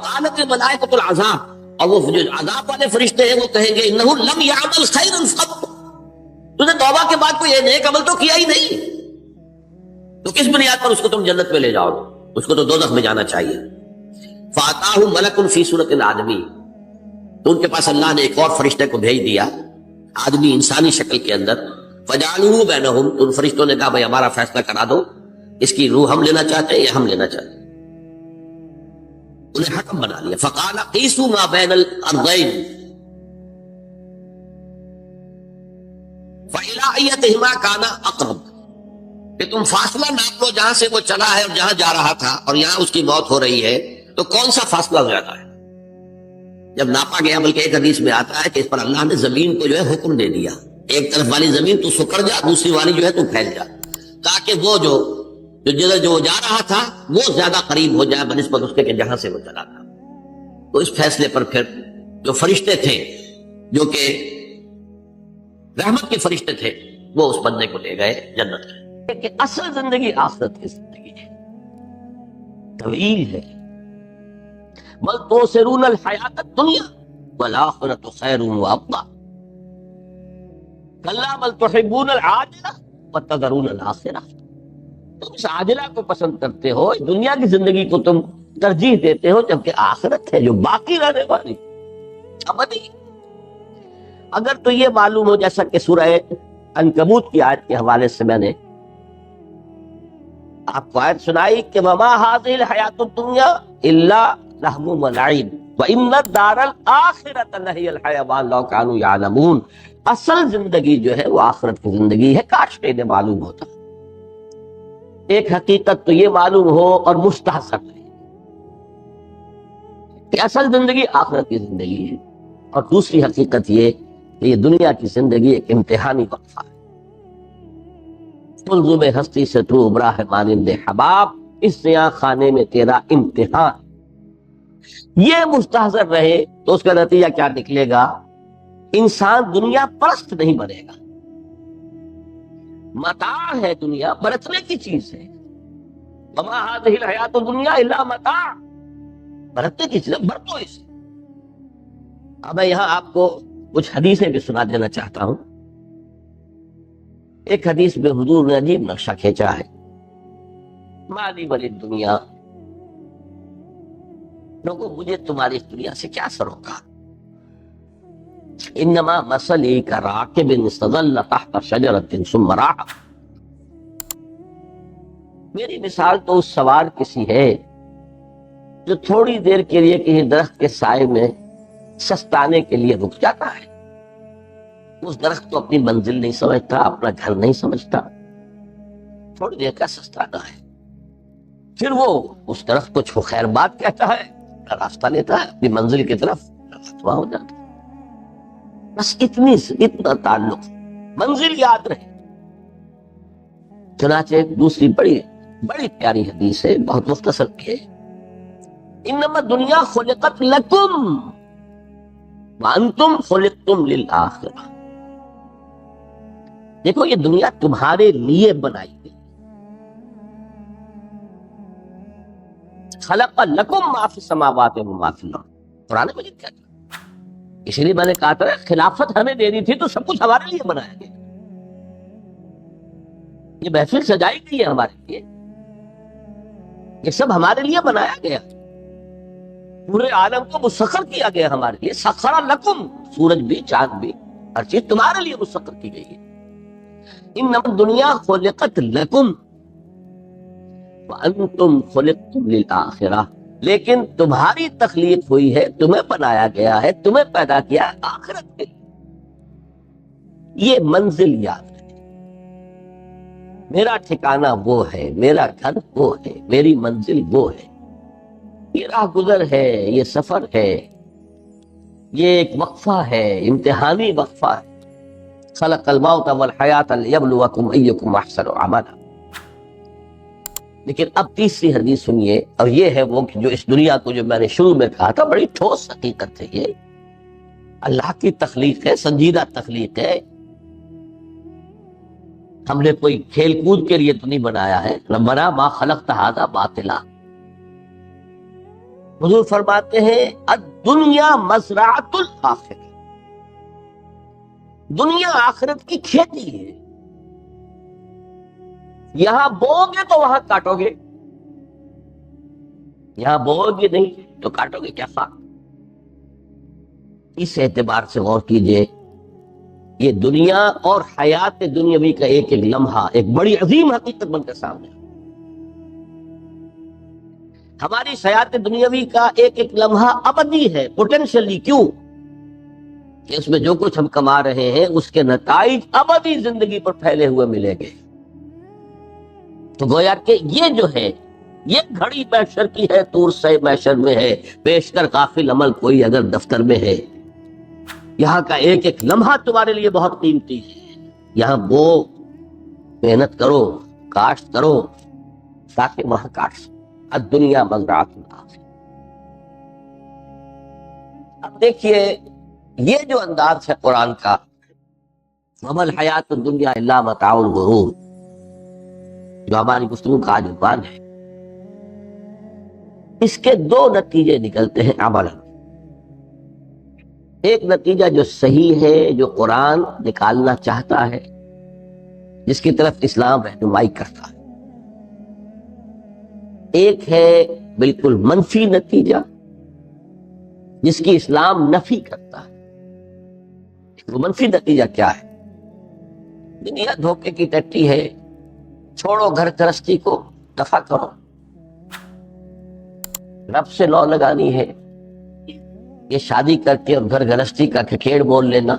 وقالت الملائکۃ العذاب، اور وہ جو عذاب والے فرشتے ہیں وہ کہیں گے انہ لم یعمل خیرا قط، تو نے توبہ کے بعد کوئی نیک عمل تو کیا ہی نہیں، تو کس بنیاد پر اس کو تم جنت میں لے جاؤ گے؟ اس کو تو دوزخ میں جانا چاہیے۔ فاتاہ ملک فی صورت الآدمی، تو ان کے پاس اللہ نے ایک اور فرشتے کو بھیج دیا آدمی انسانی شکل کے اندر، فجعلوہ بینہم، تو ان فرشتوں نے کہا بھائی ہمارا فیصلہ کرا دو، اس کی روح ہم لینا چاہتے ہیں یا ہم لینا چاہتے ہیں، انہیں حکم بنا لیا۔ فقال قیسوا ما بین الارضین فإلی ایتہما کان اقرب، کہ تم فاصلہ ناپ لو جہاں سے وہ چلا ہے اور جہاں جا رہا تھا اور یہاں اس کی موت ہو رہی ہے، تو کون سا فاصلہ زیادہ ہے؟ جب ناپا گیا، بلکہ ایک حدیث میں آتا ہے کہ اس پر اللہ نے زمین کو جو ہے حکم دے دیا، ایک طرف والی زمین تو سکڑ جا، دوسری والی جو ہے تو پھیل جا، تاکہ وہ جو جدھر جو جا رہا تھا وہ زیادہ قریب ہو جائے بنسبت اس کے کہ جہاں سے وہ چلا تھا۔ تو اس فیصلے پر پھر جو فرشتے تھے جو کہ رحمت کے فرشتے تھے وہ اس بندے کو لے گئے جنت میں، کہ اصل زندگی آخرت کی زندگی ہے، طویل ہے۔ بل تؤثرون الحیات الدنیا والآخرۃ خیر وابقیٰ کلا بل تحبون العاجلہ وتذرون الآخرہ، تم اس عاجلہ کو پسند کرتے ہو، دنیا کی زندگی کو تم ترجیح دیتے ہو، جبکہ آخرت ہے جو باقی رہنے والی ابدی۔ اگر تو یہ معلوم ہو، جیسا کہ سورہ عنکبوت کی آیت کے حوالے سے میں نے آپ کو آیت سنائی کہ وما هذه الحیات الدنیا الا لہو ولعب وان الدار الاخرۃ لہی الحیوان لو کانوا یعلمون، اصل زندگی جو ہے وہ آخرت کی زندگی ہے، کاش کہ انہیں معلوم ہوتا۔ ایک حقیقت تو یہ معلوم ہو اور مستحسن ہے کہ اصل زندگی آخرت کی زندگی ہے، اور دوسری حقیقت یہ کہ یہ دنیا کی زندگی ایک امتحانی وقفہ ہے۔ منظوم ہستی سے تو ابرا ہے مانند حباب، اس سیاہ خانے میں تیرا امتحان، یہ مستحضر رہے تو اس کا نتیجہ کیا نکلے گا؟ انسان دنیا پرست نہیں بنے گا، متاع ہے دنیا، برتنے کی چیز ہے۔ وما هذه الحیات الدنیا الا متاع، برتنے کی چیز ہے، برتو اسے۔ اب میں یہاں آپ کو کچھ حدیثیں بھی سنا دینا چاہتا ہوں۔ ایک حدیث میں حضور نے عجیب نقشہ کھینچا ہے، مالی ولی دنیا، لوگوں مجھے تمہاری اس دنیا سے کیا سروکار، انما مثلی کراکب استظل تحت شجرۃ ثم راح، میری مثال تو اس سوار کسی ہے جو تھوڑی دیر کے لیے کسی درخت کے سائے میں سستانے کے لیے رک جاتا ہے۔ اس درخت کو اپنی منزل نہیں سمجھتا، اپنا گھر نہیں سمجھتا، تھوڑی دیر کا سستانا ہے، پھر وہ اس درخت کو خیر بات کہتا ہے، راستہ لیتا ہے اپنی منزل کی طرف، رفتہ ہو جاتا ہے۔ بس اتنا تعلق، منزل یاد رہے۔ چنانچہ ایک دوسری بڑی پیاری حدیث ہے، بہت مختصر کی ہے، انما الدنیا خلقت لکم وانتم خلقتم للآخرہ، دیکھو یہ دنیا تمہارے لیے بنائی گئی، خلق لکم ما فی السماوات و ما فی الارض، قرآن مجید کہتا ہے، اسی لیے میں نے کہا تھا خلافت ہمیں دینی تھی تو سب کچھ ہمارے لیے بنایا گیا، یہ محفل سجائی گئی ہے ہمارے لیے، یہ سب ہمارے لیے بنایا گیا، پورے عالم کو مسخر کیا گیا ہمارے لیے، سخر لکم، سورج بھی چاند بھی ہر چیز تمہارے لیے مسخر کی گئی ہے۔ انما الدنیا خلقت لکم وانتم خلقتم للآخرہ، لیکن تمہاری تخلیق ہوئی ہے، تمہیں بنایا گیا ہے، تمہیں پیدا کیا ہے آخرت کے لیے۔ یہ منزل یاد رہے، میرا ٹھکانہ وہ ہے، میرا گھر وہ ہے، میری منزل وہ ہے، یہ راہ گزر ہے، یہ سفر ہے، یہ ایک وقفہ ہے، امتحانی وقفہ ہے۔ خلق الموت والحیات لیبلوکم ایکم احسن عملا۔ لیکن اب تیسری حدیث سنیے، اور یہ ہے وہ کہ جو اس دنیا کو جو میں نے شروع میں کہا تھا بڑی ٹھوس حقیقت ہے، یہ اللہ کی تخلیق ہے، سنجیدہ تخلیق ہے، ہم نے کوئی کھیل کود کے لیے تو نہیں بنایا ہے۔ ربنا ما خلقت ھذا باطلا، حضور فرماتے ہیں الدنیا مزرعۃ الآخرہ، دنیا آخرت کی کھیتی ہے، یہاں بو گے تو وہاں کاٹو گے، یہاں بو گے نہیں تو کاٹو گے کیا فرق؟ اس اعتبار سے غور کیجئے، یہ دنیا اور حیات دنیاوی کا ایک ایک لمحہ ایک بڑی عظیم حقیقت بن کر سامنے ہے۔ ہماری حیات دنیاوی کا ایک ایک لمحہ ابدی ہے پوٹینشلی، کیوں کہ اس میں جو کچھ ہم کما رہے ہیں اس کے نتائج ابدی زندگی پر پھیلے ہوئے ملیں گے۔ تو گویا کہ یہ جو ہے یہ گھڑی محشر کی ہے، طور سے محشر میں ہے، پیشکر غافل عمل کوئی اگر دفتر میں ہے، یہاں کا ایک ایک لمحہ تمہارے لیے بہت قیمتی ہے، یہاں وہ محنت کرو، کاشت کرو تاکہ وہاں کاٹ سکو۔ الدنیا مزرعۃ الآخرہ۔ اب دیکھیے یہ جو انداز ہے قرآن کا، وما الحیات الدنیا الا متاع الغرور، جو ہماری گفتگو کا آج عنوان ہے، اس کے دو نتیجے نکلتے ہیں عملاً۔ ایک نتیجہ جو صحیح ہے، جو قرآن نکالنا چاہتا ہے، جس کی طرف اسلام رہنمائی کرتا ہے، ایک ہے بالکل منفی نتیجہ جس کی اسلام نفی کرتا ہے۔ وہ منفی نتیجہ کیا ہے؟ دنیا دھوکے کی ٹٹی ہے، چھوڑو گھر گرہستی کو، دفع کرو، رب سے لو لگانی ہے۔ یہ شادی کر کے اور گھر گرہستی کا کھکھیڑ بول لینا،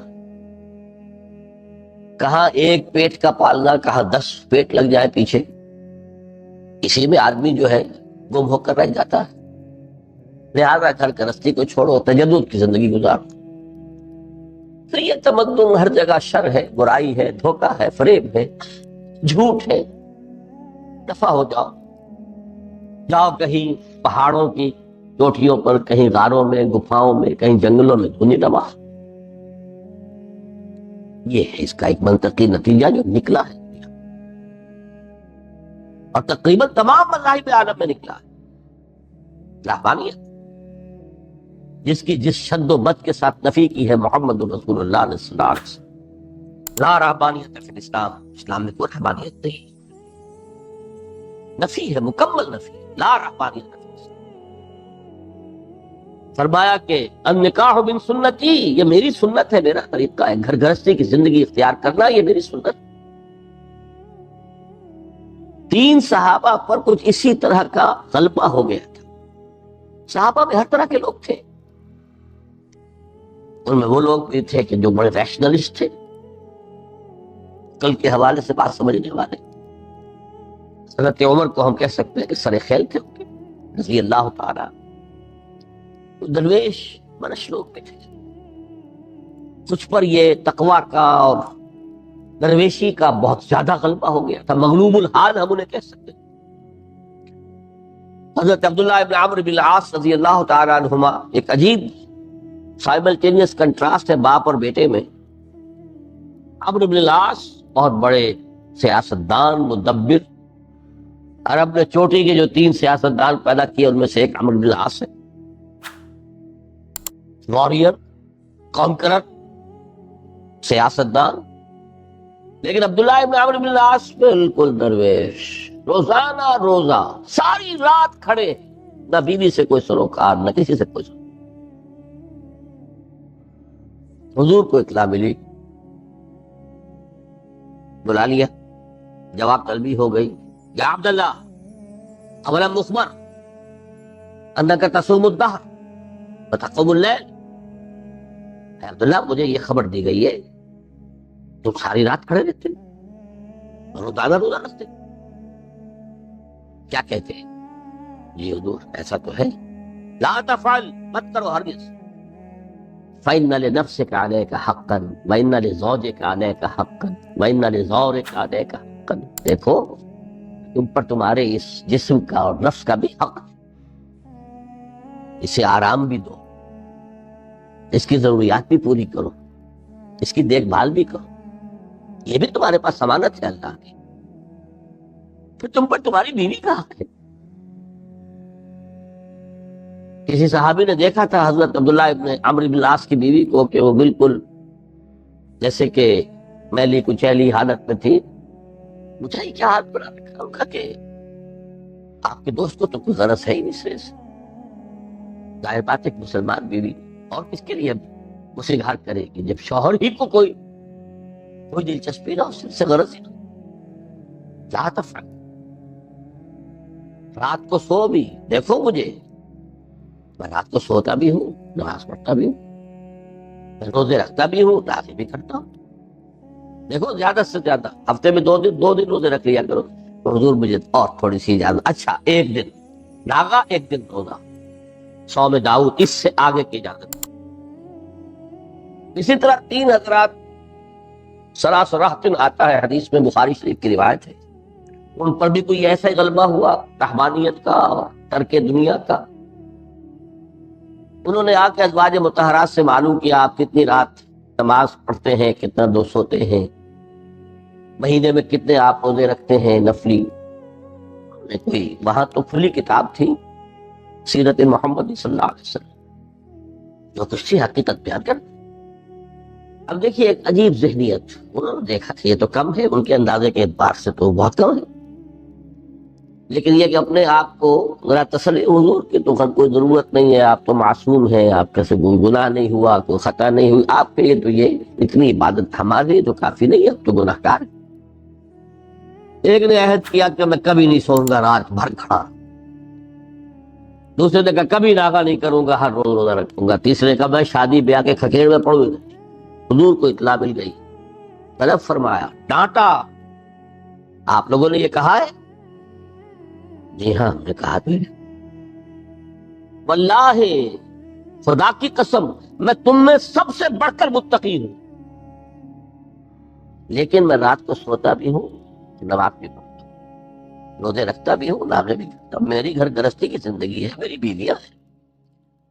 کہاں ایک پیٹ کا پالنا، کہاں 10 پیٹ لگ جائے پیچھے، اسی میں آدمی جو ہے گم ہو کر رہ جاتا ہے۔ لہذا گھر گرہستی کو چھوڑو، تجدد کی زندگی گزارو۔ پھر یہ تمدن ہر جگہ شر ہے، برائی ہے، دھوکہ ہے، فریب ہے، جھوٹ ہے، دفع ہو جاؤ، جاؤ کہیں پہاڑوں کی چوٹیوں پر، کہیں غاروں میں، گفاؤں میں، کہیں جنگلوں میں دھنی نما۔ یہ ہے اس کا ایک منطقی نتیجہ جو نکلا ہے، اور تقریباً تمام مذاہب عالم میں نکلا ہے۔ رحمانیت جس کی جس شد و مت کے ساتھ نفی کی ہے محمد رسول اللہ صلی اللہ علیہ وسلم، لا رحمانیت فی الاسلام، اسلام میں کوئی رحمانیت نہیں، نفی ہے، مکمل نفی، لا رحمانیت فی الاسلام۔ فرمایا کہ النکاح من سنتی، یہ میری سنت ہے، میرا طریقہ ہے، گھر گرہستی کی زندگی اختیار کرنا یہ میری سنت۔ 3 صحابہ پر کچھ اسی طرح کا غلبہ ہو گیا تھا۔ صحابہ میں ہر طرح کے لوگ تھے، ان میں وہ لوگ بھی تھے کہ جو بڑے ریشنلسٹ تھے، کل کے حوالے سے بات سمجھنے والے۔ حضرت عمر کو ہم کہہ سکتے ہیں کہ سر خیل تھے رضی اللہ تعالیٰ۔ درویش منش لوگ بھی تھے، کچھ پر یہ تقویٰ کا اور درویشی کا بہت زیادہ غلبہ ہو گیا تھا، مغلوب الحال ہم انہیں کہہ سکتے ہیں۔ حضرت عبداللہ ابن عمرو بن العاص رضی اللہ تعالیٰ عنہما، ایک عجیب سائملٹینیس کنٹراسٹ ہے باپ اور بیٹے میں۔ عمرو بن العاص بہت بڑے سیاستدان، مدبر، عرب نے چوٹی کے جو 3 سیاستدان پیدا کیے ان میں سے ایک عمرو بن العاص ہے، واریر، کانکرر، سیاستدان۔ لیکن عبداللہ ابن عمرو بن العاص بالکل درویش، روزانہ روزہ ساری رات کھڑے، نہ بیوی سے کوئی سروکار، نہ کسی سے کوئی سروکار۔ حضور کو اطلاع ملی، بلا لیا، جواب طلبی ہو گئی، یا عبداللہ اولم مخبر انک تصوم الدہر وتقوم اللیل، اے عبداللہ مجھے یہ خبر دی گئی ہے تم ساری رات کھڑے رہتے اور روزانہ روزہ رکھتے، کیا کہتے ہیں؟ جی حضور ایسا تو ہے، لا تفعل، مت کرو ہرگز، فإن لنفسك عليك حقا وإن لزوجك عليك حقا وإن لزورك عليك حقا، دیکھو تم پر تمہارے اس جسم کا اور نفس کا بھی حق ہے، اسے آرام بھی دو، اس کی ضروریات بھی پوری کرو، اس کی دیکھ بھال بھی کرو، یہ بھی تمہارے پاس ضمانت ہے اللہ کی، پھر تم پر تمہاری بیوی کا حق ہے۔ کسی صحابی نے دیکھا تھا حضرت عبداللہ ابن عمرو بن العاص کی بیوی کو کہ وہ بالکل جیسے کہ میلی کچیلی حالت میں تھی. پوچھا یہ کیا ہاتھ بنا رکھا؟ انہوں نے کہا کہ آپ کے دوست کو تو کوئی غرض ہے ہی نہیں سے. ظاہر بات ہے کہ مسلمان بیوی اور کس کے لیے اسے گھر کرے گی جب شوہر ہی کو کوئی دلچسپی نہ اس سے غرض ہی نہ. لا تفعل، رات کو سو بھی دیکھو مجھے، میں رات کو سوتا بھی ہوں، نماز پڑھتا بھی ہوں، میں روزے رکھتا بھی ہوں، داخل بھی کرتا ہوں. دیکھو زیادہ سے زیادہ ہفتے میں دو دن روزے رکھ لیا کرو. تو حضور مجھے اور تھوڑی سی اجازت. اچھا ایک دن ناغا، ایک دن روزہ، صوم داؤد، اس سے آگے کی اجازت. اسی طرح 3 حضرات سلاسرہت آتا ہے حدیث میں، بخاری شریف کی روایت ہے. ان پر بھی کوئی ایسا ہی غلبہ ہوا رحمانیت کا، ترک دنیا کا. انہوں نے آ کے ازواج مطہرات سے معلوم کیا آپ کتنی رات نماز پڑھتے ہیں، کتنا دو سوتے ہیں، مہینے میں کتنے آپ روزے رکھتے ہیں نفلی. کوئی وہاں تو کھلی کتاب تھی سیرت محمد صلی اللہ علیہ وسلم، جو کچھ تھی حقیقت بیان کر. اب دیکھیے ایک عجیب ذہنیت، انہوں نے دیکھا تھا یہ تو کم ہے، ان کے اندازے کے اعتبار سے تو بہت کم ہے، لیکن یہ کہ اپنے آپ کو ذرا تسلی، حضور کی تو کوئی ضرورت نہیں ہے، آپ تو معصوم ہیں، آپ کا سے کوئی گناہ نہیں ہوا، کوئی خطا نہیں ہوئی، آپ کے لیے تو یہ اتنی عبادت ہمارے لیے تو کافی نہیں ہے، اب تو گناہ گار ہے. ایک نے عہد کیا کہ میں کبھی نہیں سوؤں گا رات بھر کھڑا، دوسرے نے کہا کبھی ناغا نہیں کروں گا، ہر روز روزہ رکھوں گا، تیسرے نے کہا میں شادی بیاہ کے کھکیڑ میں پڑوں گا. حضور کو اطلاع مل گئی، طلب فرمایا، ڈانٹا، آپ لوگوں نے یہ کہا ہے؟ جی ہاں ہم نے کہا بھی. واللہ، خدا کی قسم، میں تم میں سب سے بڑھ کر متقی ہوں، لیکن میں رات کو سوتا بھی ہوں، نماز بھی پڑھتا ہوں، روزے رکھتا بھی ہوں، ناغے بھی کرتا ہوں. میری گھر گرستی کی زندگی ہے، میری بیویاں ہیں.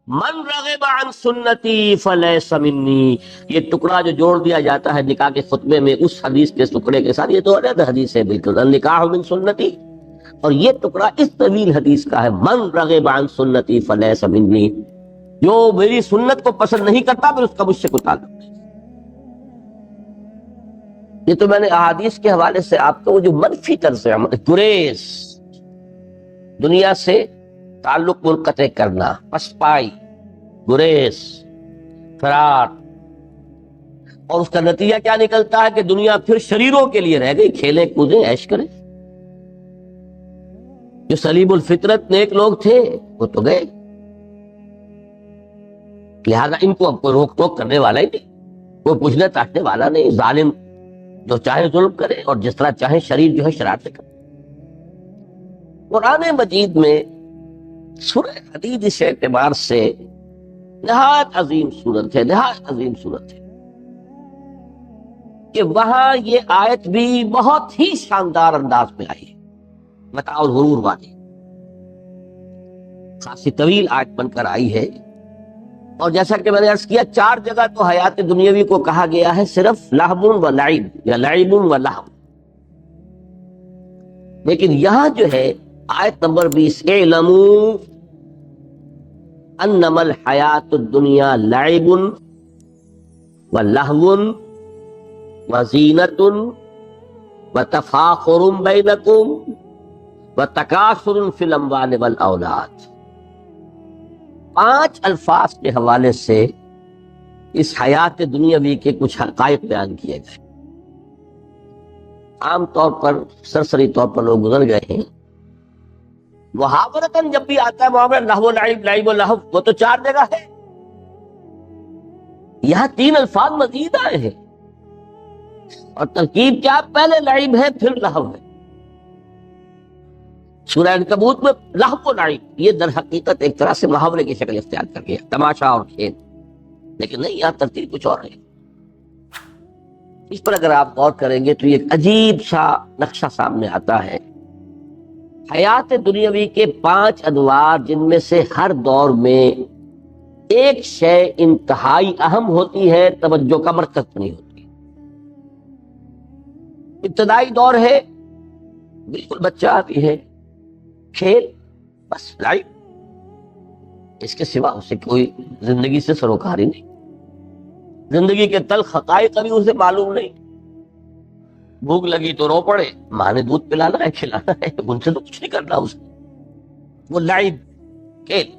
من رغب عن سنتی فلیس منی، یہ ٹکڑا جو جوڑ دیا جاتا ہے نکاح کے خطبے میں اس حدیث کے ٹکڑے کے ساتھ، یہ تو علیحدہ حدیث ہے بالکل، النکاح من سنتی، اور یہ ٹکڑا اس طویل حدیث کا ہے، من رغب عن سنتی فلیس منی، جو میری سنت کو پسند نہیں کرتا پھر اس کا مجھ سے کوئی تعلق نہیں. یہ تو میں نے احادیث کے حوالے سے آپ کو وہ جو منفی طرز عمل، گریز، دنیا سے تعلق منقطع کرنا، پسپائی، گریز، فرار، اور اس کا نتیجہ کیا نکلتا ہے کہ دنیا پھر شریروں کے لیے رہ گئی، کھیلیں کودیں عیش کریں. جو سلیم الفطرت نیک لوگ تھے وہ تو گئے، لہذا ان کو اب کوئی روک ٹوک کرنے والا ہی نہیں، کوئی پوچھنے تاچنے والا نہیں. ظالم جو چاہے ظلم کرے اور جس طرح چاہے شریر جو ہے شرارتیں کرے. قرآن مجید میں سورہ حدید اس اعتبار سے نہایت عظیم صورت ہے، نہایت عظیم صورت ہے کہ وہاں یہ آیت بھی بہت ہی شاندار انداز میں آئی ہے، متاع الغرور والی، خاصی طویل آیت بن کر آئی ہے. اور جیسا کہ میں نے عرض کیا 4 جگہ تو حیات دنیاوی کو کہا گیا ہے صرف لہو و لعب یا لعب و لہو، لیکن یہاں جو ہے آیت نمبر 20، اعلموا انما الحیات الدنیا لعب و لہو و زینت و تفاخر بینکم و تکاثر فی الاموال والاولاد. 5 الفاظ کے حوالے سے اس حیات دنیاوی کے کچھ حقائق بیان کیے گئے. عام طور پر سرسری طور پر لوگ گزر گئے ہیں. محاورتاً جب بھی آتا ہے محاورہ لہو لعب، لعب و لہو، وہ تو 4 جگہ ہے، یہاں 3 الفاظ مزید آئے ہیں، اور ترکیب کیا؟ پہلے لعب ہے پھر لہو ہے. سورہ عنکبوت میں لہو و لعب یہ در حقیقت ایک طرح سے محاورے کی شکل اختیار کر گیا، تماشا اور کھیل، لیکن نہیں، یہاں ترتیب کچھ اور ہے. اس پر اگر آپ غور کریں گے تو یہ ایک عجیب سا نقشہ سامنے آتا ہے. حیات دنیاوی کے 5 ادوار، جن میں سے ہر دور میں ایک شے انتہائی اہم ہوتی ہے، توجہ کا مرکز نہیں ہوتی. ابتدائی دور ہے، بالکل بچہ بھی ہے، کھیل، بس لائف. اس کے سوا اسے کوئی زندگی سے سروکاری نہیں، زندگی کے تلخ حقائق ابھی اسے معلوم نہیں۔ بھوک لگی تو رو پڑے، ماں نے دودھ پلانا ہے، کھلانا ہے، ان سے تو کچھ نہیں کرنا اسے، وہ لعب کھیل۔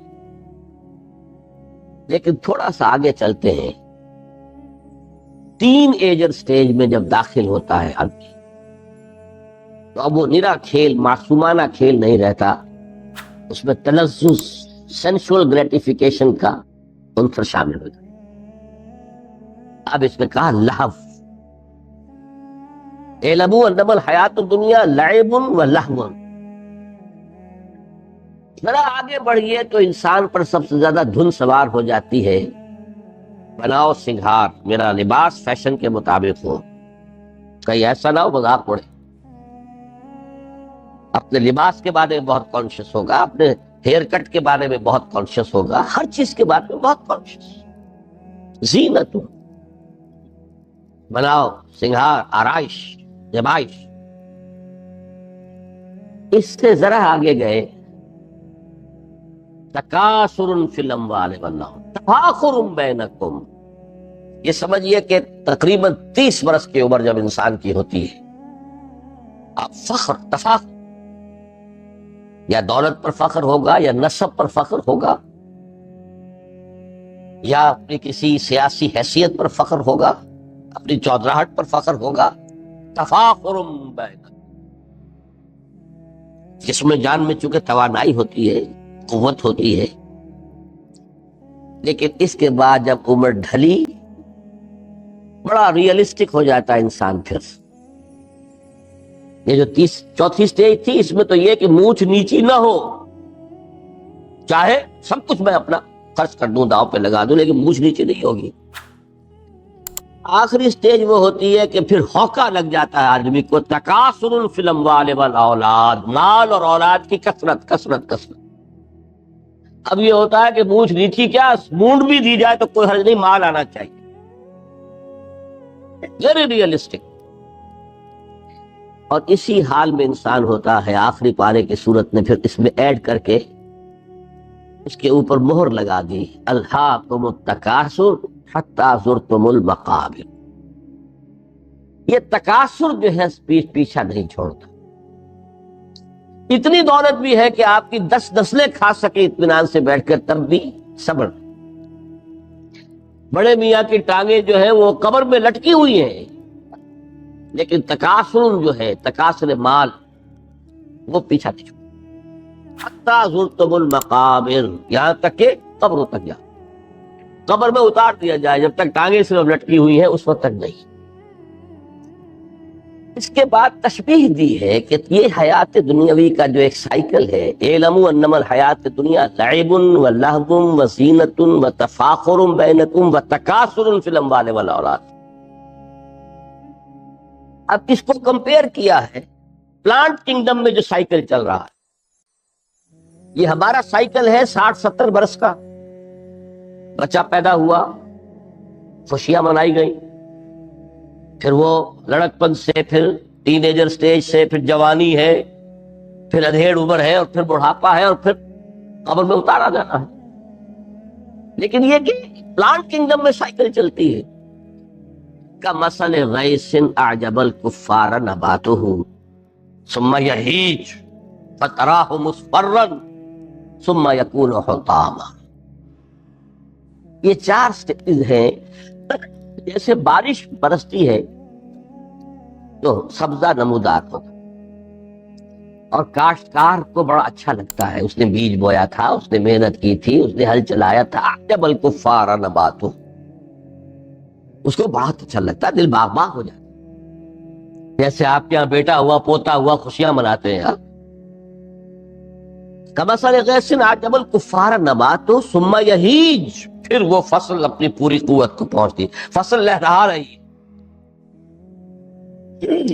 لیکن تھوڑا سا آگے چلتے ہیں، ٹین ایجر سٹیج میں جب داخل ہوتا ہے آدمی، تو اب وہ نرا کھیل، معصومانہ کھیل نہیں رہتا، اس میں تلذذ، سینشول گریٹیفیکیشن کا عنصر شامل ہو جاتا۔ اب اس میں کہا لہو، اعلموا انما الحیات الدنیا لعب و لہو۔ ذرا آگے بڑھیے تو انسان پر سب سے زیادہ دھن سوار ہو جاتی ہے، بناؤ سنگھار، میرا لباس فیشن کے مطابق ہو، کہیں ایسا نہ ہو مذاق اڑے۔ اپنے لباس کے بارے میں بہت کانشیس ہوگا، اپنے ہیئر کٹ کے بارے میں بہت کانشیس ہوگا، ہر چیز کے بارے میں بہت کانشیس۔ زینت، بناؤ سنگھار، آرائش، زیبائش۔ اس سے ذرا آگے گئے، تکاثر فی الاموال والنعم تفاخر بینکم۔ یہ سمجھیے کہ تقریباً 30 برس کی عمر جب انسان کی ہوتی ہے، اب فخر، تفاخر، یا دولت پر فخر ہوگا، یا نسب پر فخر ہوگا، یا اپنی کسی سیاسی حیثیت پر فخر ہوگا، اپنی چودراہٹ پر فخر ہوگا۔ تفاخر بینکم، جسم میں جان میں چونکہ توانائی ہوتی ہے، قوت ہوتی ہے، لیکن اس کے بعد جب عمر ڈھلی، بڑا ریئلسٹک ہو جاتا ہے انسان۔ پھر یہ جو چوتھی سٹیج تھی، اس میں تو یہ کہ مونچھ نیچی نہ ہو، چاہے سب کچھ میں اپنا خرچ کر دوں، داؤ پہ لگا دوں، لیکن مونچھ نیچی نہیں ہوگی۔ آخری سٹیج وہ ہوتی ہے کہ پھر ہوکا لگ جاتا ہے آدمی کو، تکاثر فی الاموال والاولاد، مال اور اولاد کی کثرت کثرت کثرت۔ اب یہ ہوتا ہے کہ مونچھ نیچی کیا، مونڈ بھی دی جائے تو کوئی حرج نہیں، مال آنا چاہیے، ویری ریئلسٹک۔ اور اسی حال میں انسان ہوتا ہے، آخری پارے کی صورت نے پھر اس میں ایڈ کر کے اس کے اوپر مہر لگا دی، الہاکم التکاثر حتی زرتم المقابر۔ یہ تکاثر جو ہے پیچھا نہیں چھوڑتا، اتنی دولت بھی ہے کہ آپ کی 10 نسلیں کھا سکے اطمینان سے بیٹھ کر، تب بھی صبر۔ بڑے میاں کی ٹانگیں جو ہیں وہ قبر میں لٹکی ہوئی ہیں، لیکن تکاثر جو ہے، تکاثر مال، وہ پیچھا نہیں چھوڑتا۔ حتی زرتم المقابر، یہاں تک کہ قبروں تک جا، قبر میں اتار دیا جائے، جب تک ٹانگیں صرف لٹکی ہوئی ہیں اس وقت تک نہیں۔ اس کے بعد تشبیہ دی ہے کہ یہ حیات دنیاوی کا جو ایک سائیکل ہے، اعلموا انما الحیات الدنیا لعب و لہو و زینت و تفاخر بینکم و تکاثر فی الاموال والاولاد۔ اب اس کو کمپیئر کیا ہے پلانٹ کنگڈم میں جو سائیکل چل رہا ہے، یہ ہمارا سائیکل ہے 60-70 برس کا۔ بچہ پیدا ہوا، خوشیاں منائی گئیں، پھر وہ لڑکپن سے، پھر ٹین ایجر سٹیج سے، پھر جوانی ہے، پھر ادھیڑ عمر ہے، اور پھر بڑھاپا ہے، اور پھر قبر میں اتارا جانا ہے۔ لیکن یہ کہ پلانٹ کنگڈم میں سائیکل چلتی ہے، کمثل غیث اعجب الکفار نباتہ ثم یہیج فتراہ مصفرا ثم یکون حطاما۔ یہ 4 سٹیج ہیں۔ جیسے بارش برستی ہے تو سبزہ نمودار ہوگا، اور کاشتکار کو بڑا اچھا لگتا ہے، اس نے بیج بویا تھا، اس نے محنت کی تھی، اس نے ہل چلایا تھا، اعجب الکفار نباتہ، اس کو بہت اچھا لگتا ہے، دل باغ باغ ہو جاتا ہے۔ جیسے آپ کے یہاں بیٹا ہوا، پوتا ہوا، خوشیاں مناتے ہیں۔ کمثل غیث اعجب الکفار نباتہ ثم یہیج، پھر وہ فصل اپنی پوری قوت کو پہنچتی، فصل لہرا رہی،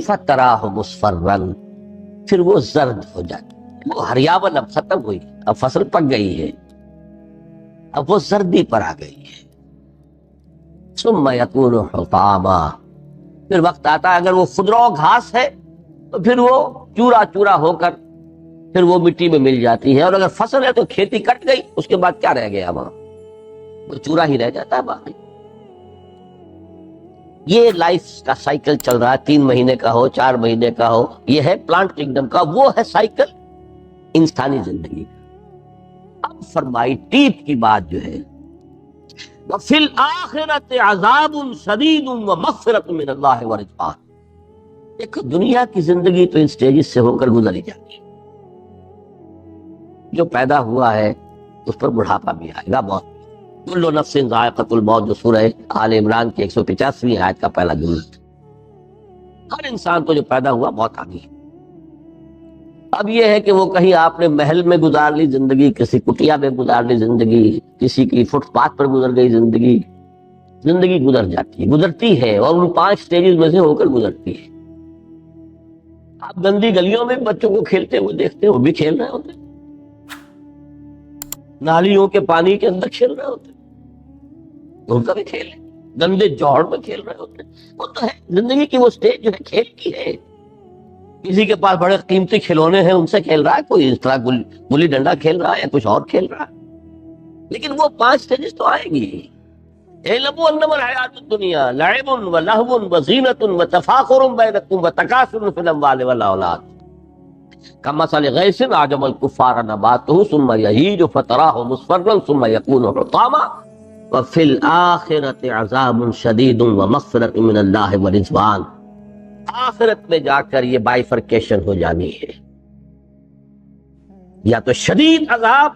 فتراہ مصفرا، پھر وہ زرد ہو جاتی، وہ ہریاون اب ختم ہوئی، اب فصل پک گئی ہے، اب وہ زردی پر آ گئی ہے۔ ثم یکون حطاما، پھر وقت آتا ہے، اگر وہ خضرو گھاس ہے تو پھر وہ چورا چورا ہو کر پھر وہ مٹی میں مل جاتی ہے، اور اگر فصل ہے تو کھیتی کٹ گئی، اس کے بعد کیا رہ گیا وہاں؟ وہ چورا ہی رہ جاتا ہے باقی۔ یہ لائف کا سائیکل چل رہا ہے، 3 مہینے کا ہو، 4 مہینے کا ہو، یہ ہے پلانٹ کنگڈم کا، وہ ہے سائیکل انسانی زندگی کا۔ اب فرمائی ٹیپ کی بات جو ہے، وَفِي الْآخِرَةِ عَذَابٌ شَدِيدٌ وَمَغْفِرَةٌ مِّنَ اللَّهِ وَرِضْوَانٌ۔ دیکھو دنیا کی زندگی تو ان سٹیجز سے ہو کر گزری جاتی ہے، جو پیدا ہوا ہے اس پر بڑھاپا بھی آئے گا، موت بھی۔ کل نفس ذائقۃ الموت، جو سورہ آل عمران کی 185ویں آیت کا پہلا جملہ ہے۔ ہر انسان کو جو پیدا ہوا موت آ گئی۔ اب یہ ہے کہ وہ کہیں آپ نے محل میں گزار لی زندگی، کسی کٹیا میں گزار لی زندگی، کسی کی فٹ پاتھ پر گزر گئی زندگی، زندگی گزر جاتی ہے، گزرتی ہے، اور ان 5 سٹیجز میں سے ہو کر گزرتی ہے۔ آپ گندی گلیوں میں بچوں کو کھیلتے ہوئے دیکھتے ہیں، وہ بھی کھیل رہے ہوتے ہیں، نالیوں کے پانی کے اندر کھیل رہے ہوتے ہیں، ان کا بھی کھیل ہے، گندے جوہر میں کھیل رہے ہوتے ہیں۔ وہ تو ہے زندگی کی وہ سٹیج جو ہے کھیل کی ہے۔ کسی کے پاس بڑے قیمتی کھلونے ہیں، ان سے کھیل رہا ہے، کوئی اس طرح گلی ڈنڈا کھیل رہا ہے یا کچھ اور کھیل رہا ہے، لیکن وہ 5 سٹیجز تو آئیں گی۔ اعلموا انما الحیات الدنیا لعب ولہو وزینۃ وتفاخر بینکم وتکاثر فی الاموال والاولاد کمثل غیث اعجب الکفار نباتہ ثم یہیج فتراہ مصفرا ثم یکون حطاما وفی الآخرۃ عذاب شدید ومغفرۃ من اللہ ورضوان۔ آخرت میں جا کر یہ بائیفرکیشن ہو جانی ہے، یا تو شدید عذاب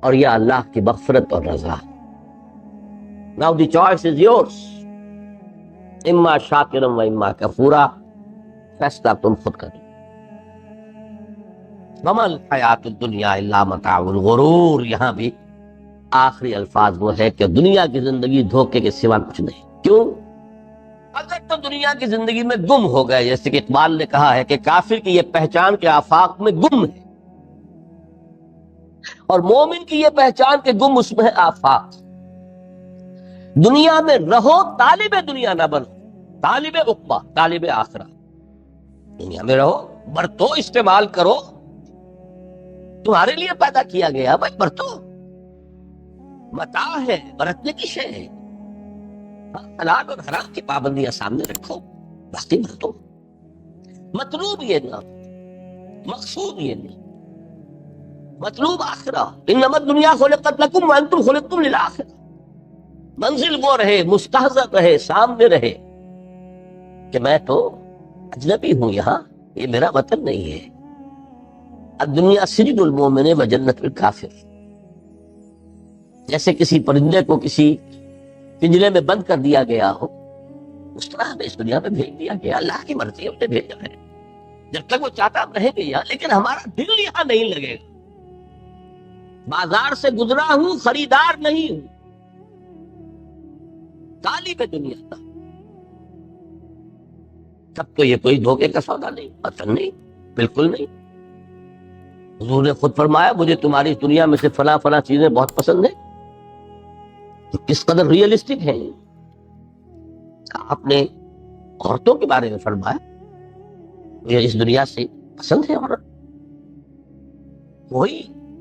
اور یا اللہ کی مغفرت اور رضا۔ Now the choice is yours، اما شاکرا و اما کفورا، فیصلہ تم خود کرو۔ وما الحیات الدنیا الا متاع الغرور، یہاں بھی آخری الفاظ وہ ہے کہ دنیا کی زندگی دھوکے کے سوا کچھ نہیں۔ کیوں؟ اگر تو دنیا کی زندگی میں گم ہو گئے، جیسے کہ اقبال نے کہا ہے کہ کافر کی یہ پہچان کے آفاق میں گم ہے، اور مومن کی یہ پہچان کے گم اس میں ہے آفاق۔ دنیا میں رہو، طالب دنیا نہ بنو، طالب عقبہ، طالب آخرہ۔ دنیا میں رہو، برتو، استعمال کرو، تمہارے لیے پیدا کیا گیا بھائی، برتو، متاع ہے، برتنے کی شے ہے۔ حلال اور حرام کی پابندیاں سامنے رکھو، باقی برتو۔ مطلوب یہ نہ، مقصود یہ نہیں، مطلوب آخرہ۔ انما الدنیا خلقت لکم وانتم خلقتم للآخرہ۔ منزل وہ رہے، مستحضر رہے، سامنے رہے کہ میں تو اجنبی ہوں، یہاں یہ میرا وطن نہیں ہے۔ الدنیا سجن المومن و جنت الکافر، جیسے کسی پرندے کو کسی پنجرے میں بند کر دیا گیا ہو، اس طرح ہمیں اس دنیا میں بھیج دیا گیا، اللہ کی مرضی ہم نے بھیجا ہے۔ جب تک وہ چاہتا ہم رہیں گے یہاں، لیکن ہمارا دل یہاں نہیں لگے گا۔ بازار سے گزرا ہوں، خریدار نہیں ہوں، طالب دنیا کا۔ تب تو یہ کوئی دھوکے کا سودا نہیں، وطن نہیں، بالکل نہیں۔ حضور نے خود فرمایا مجھے تمہاری دنیا میں سے فلاں فلاں چیزیں بہت پسند ہیں، تو کس قدر ریئلسٹک ہیں۔ آپ نے عورتوں کے بارے میں فرمایا مجھے اس دنیا سے پسند ہے عورت، کوئی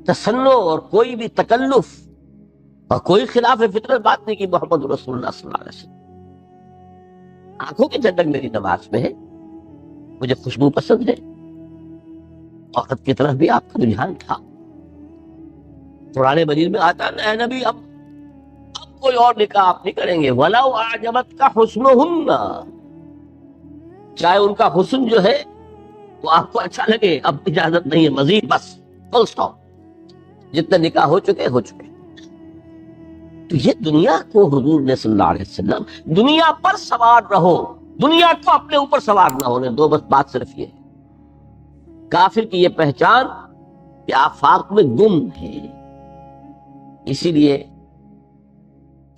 تصنع اور کوئی بھی تکلف اور کوئی خلاف فطرت بات نہیں کہ محمد رسول اللہ صلی اللہ علیہ وسلم۔ آنکھوں کی ٹھنڈک میری نماز میں ہے، مجھے خوشبو پسند ہے، عورت کی طرف بھی آپ کا رجحان تھا۔ قرآن مجید میں آتا ہے اے نبی اب کوئی اور نکاح آپ نہیں کریں گے، وَلَوْ أَعْجَبَتْكَ حُسْنُهُنَّ، چاہے ان کا حسن جو ہے وہ آپ کو اچھا لگے، اب اجازت نہیں ہے مزید، بس فل سٹاپ، جتنے نکاح ہو چکے ہو چکے۔ تو یہ دنیا کو حضور نے صلی اللہ علیہ وسلم دنیا پر سوار رہو، دنیا کو اپنے اوپر سوار نہ ہونے دو، بس بات صرف یہ ہے۔ کافر کی یہ پہچان کہ آفاق میں گم ہے۔ اسی لیے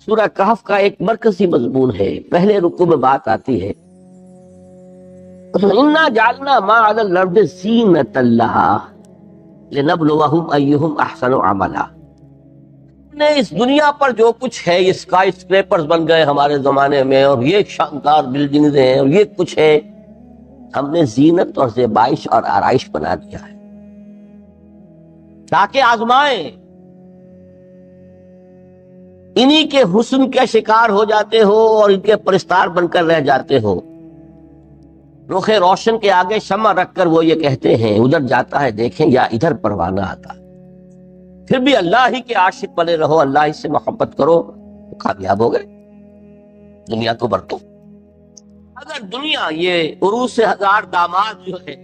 سورہ کہف کا ایک مرکزی مضمون ہے، پہلے رکوع میں بات آتی ہے اِنَّا جَعَلْنَا مَا عَلَى الْأَرْضِ زِینَةً لَهَا لِنَبْلُوَهُمْ أَيُّهُمْ أَحْسَنُ عَمَلًا۔ نے اس دنیا پر جو کچھ ہے، یہ اسکائی اسکریپرز بن گئے ہمارے زمانے میں، اور یہ شاندار بلڈنگز ہیں، اور یہ کچھ ہے، ہم نے زینت اور زیبائش اور آرائش بنا دیا ہے تاکہ آزمائیں. انہی کے حسن کے شکار ہو جاتے ہو اور ان کے پرستار بن کر رہ جاتے ہو. رخ روشن کے آگے شمع رکھ کر وہ یہ کہتے ہیں ادھر جاتا ہے دیکھیں یا ادھر پروانہ آتا. پھر بھی اللہ ہی کے عاشق بنے رہو, اللہ ہی سے محبت کرو تو کامیاب ہو گئے. دنیا کو برتو. اگر دنیا یہ عروس سے ہزار داماد جو ہے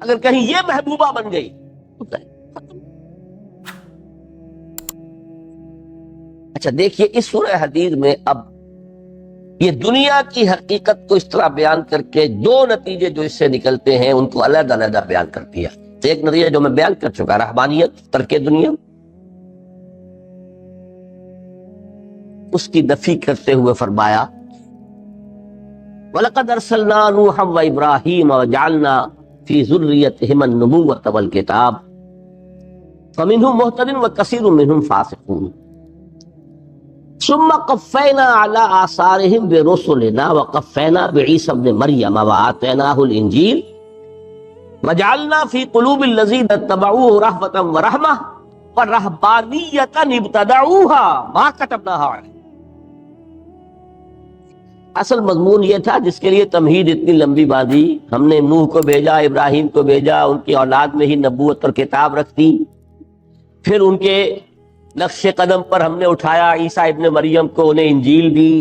اگر کہیں یہ محبوبہ بن گئی تو اچھا دیکھیے اس سورہ حدید میں اب یہ دنیا کی حقیقت کو اس طرح بیان کر کے دو نتیجے جو اس سے نکلتے ہیں ان کو علیحدہ علیحدہ بیان کر دیا. ایک نتیجہ جو میں بیان کر چکا رہبانیت ترک دنیا, اس کی نفی کرتے ہوئے فرمایا وَلَقَدْ أَرْسَلْنَا نُوحًا وَإِبْرَاهِيمَ وَجَعَلْنَا فِي ذُرِّيَّتِهِمَا النُّبُوَّةَ وَالْكِتَابَ فَمِنْهُمْ مُهْتَدٍ وَكَثِيرٌ مِّنْهُمْ فَاسِقُونَ ثُمَّ قَفَّيْنَا عَلَىٰ آثَارِهِمْ بِرُسُلِنَا وَقَفَّيْنَا بِعِيسَى ابْنِ مَرْيَمَ وَآتَيْنَاهُ الْإِنجِيلَ وَجَعَلْنَا فِي قُلُوبِ الَّذِينَ اتَّبَعُوهُ رَأْفَةً وَرَحْمَةً وَرَهْبَانِيَّةً ابْتَدَعُوهَا مَا كَتَبْنَاهَا عَلَيْهِمْ. اصل مضمون یہ تھا جس کے لیے تمہید اتنی لمبی باندھی. ہم نے نوح کو بھیجا, ابراہیم کو بھیجا, ان کی اولاد میں ہی نبوت اور کتاب رکھ دی. پھر ان کے نقش قدم پر ہم نے اٹھایا عیسیٰ ابن مریم کو, انہیں انجیل دی.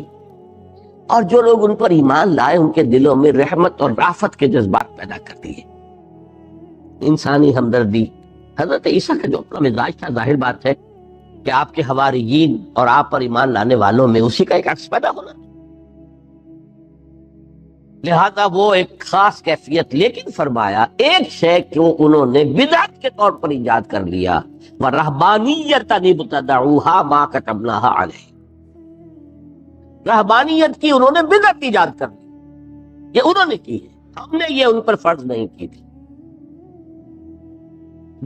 اور جو لوگ ان پر ایمان لائے ان کے دلوں میں رحمت اور رافت کے جذبات پیدا کر دیے, انسانی ہمدردی. حضرت عیسیٰ کا جو اپنا مزاج تھا ظاہر بات ہے کہ آپ کے حواریین اور آپ پر ایمان لانے والوں میں اسی کا ایک عکس پیدا ہونا, لہذا وہ ایک خاص کیفیت. لیکن فرمایا ایک شے کو انہوں نے بدعت کے طور پر ایجاد کر لیا وَرَهْبَانِيَّةً ابْتَدَعُوهَا مَا كَتَبْنَاهَا عَلَيْهِمْ. رہبانیت کی انہوں نے بدعت ایجاد کر لی, یہ انہوں نے کی ہے, ہم نے یہ ان پر فرض نہیں کی تھی.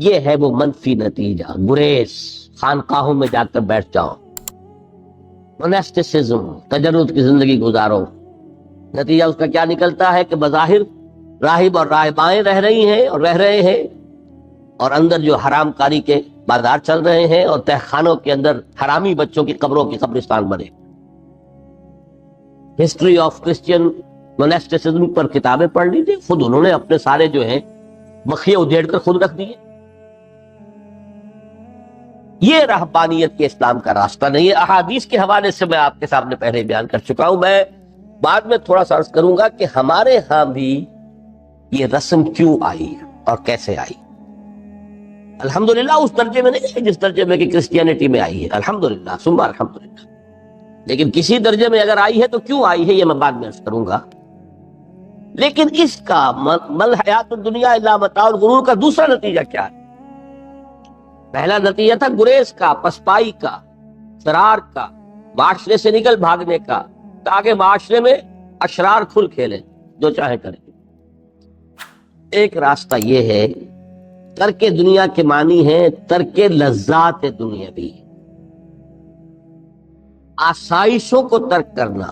یہ ہے وہ منفی نتیجہ. گریز, خانقاہوں میں جا کر بیٹھ جاؤ, موناسٹسزم, تجرد کی زندگی گزارو. نتیجہ اس کا کیا نکلتا ہے کہ بظاہر راہب اور راہبائیں رہ رہی ہیں اور رہ رہے ہیں, اور اندر جو حرام کاری کے بازار چل رہے ہیں, اور تہخانوں کے اندر حرامی بچوں کی قبروں کی قبرستان بنے. ہسٹری آف کرسچین موناسٹسزم پر کتابیں پڑھ لیجیے, خود انہوں نے اپنے سارے جو ہیں مخیے ادھیڑ کر خود رکھ دیے. یہ رہبانیت کے اسلام کا راستہ نہیں ہے. احادیث کے حوالے سے میں آپ کے سامنے پہلے بیان کر چکا ہوں. میں بعد میں تھوڑا سا عرض کروں گا کہ ہمارے ہاں بھی یہ رسم کیوں آئی اور کیسے آئی. الحمدللہ اس درجے میں نہیں ہے جس درجے میں کہ کرسچینٹی میں آئی ہے, الحمدللہ ثم الحمدللہ, لیکن کسی درجے میں اگر آئی ہے تو کیوں آئی ہے یہ میں بعد میں عرض کروں گا. لیکن اس کا مل حیات الدنیا الا متاع الغرور کا دوسرا نتیجہ کیا ہے؟ پہلا نتیجہ تھا گریز کا, پسپائی کا, فرار کا, معاشرے سے نکل بھاگنے کا, تاکہ معاشرے میں اشرار کھل کھیلیں, جو چاہے کریں. ایک راستہ یہ ہے, ترک دنیا کے معنی ہے ترک لذات دنیاوی, آسائشوں کو ترک کرنا.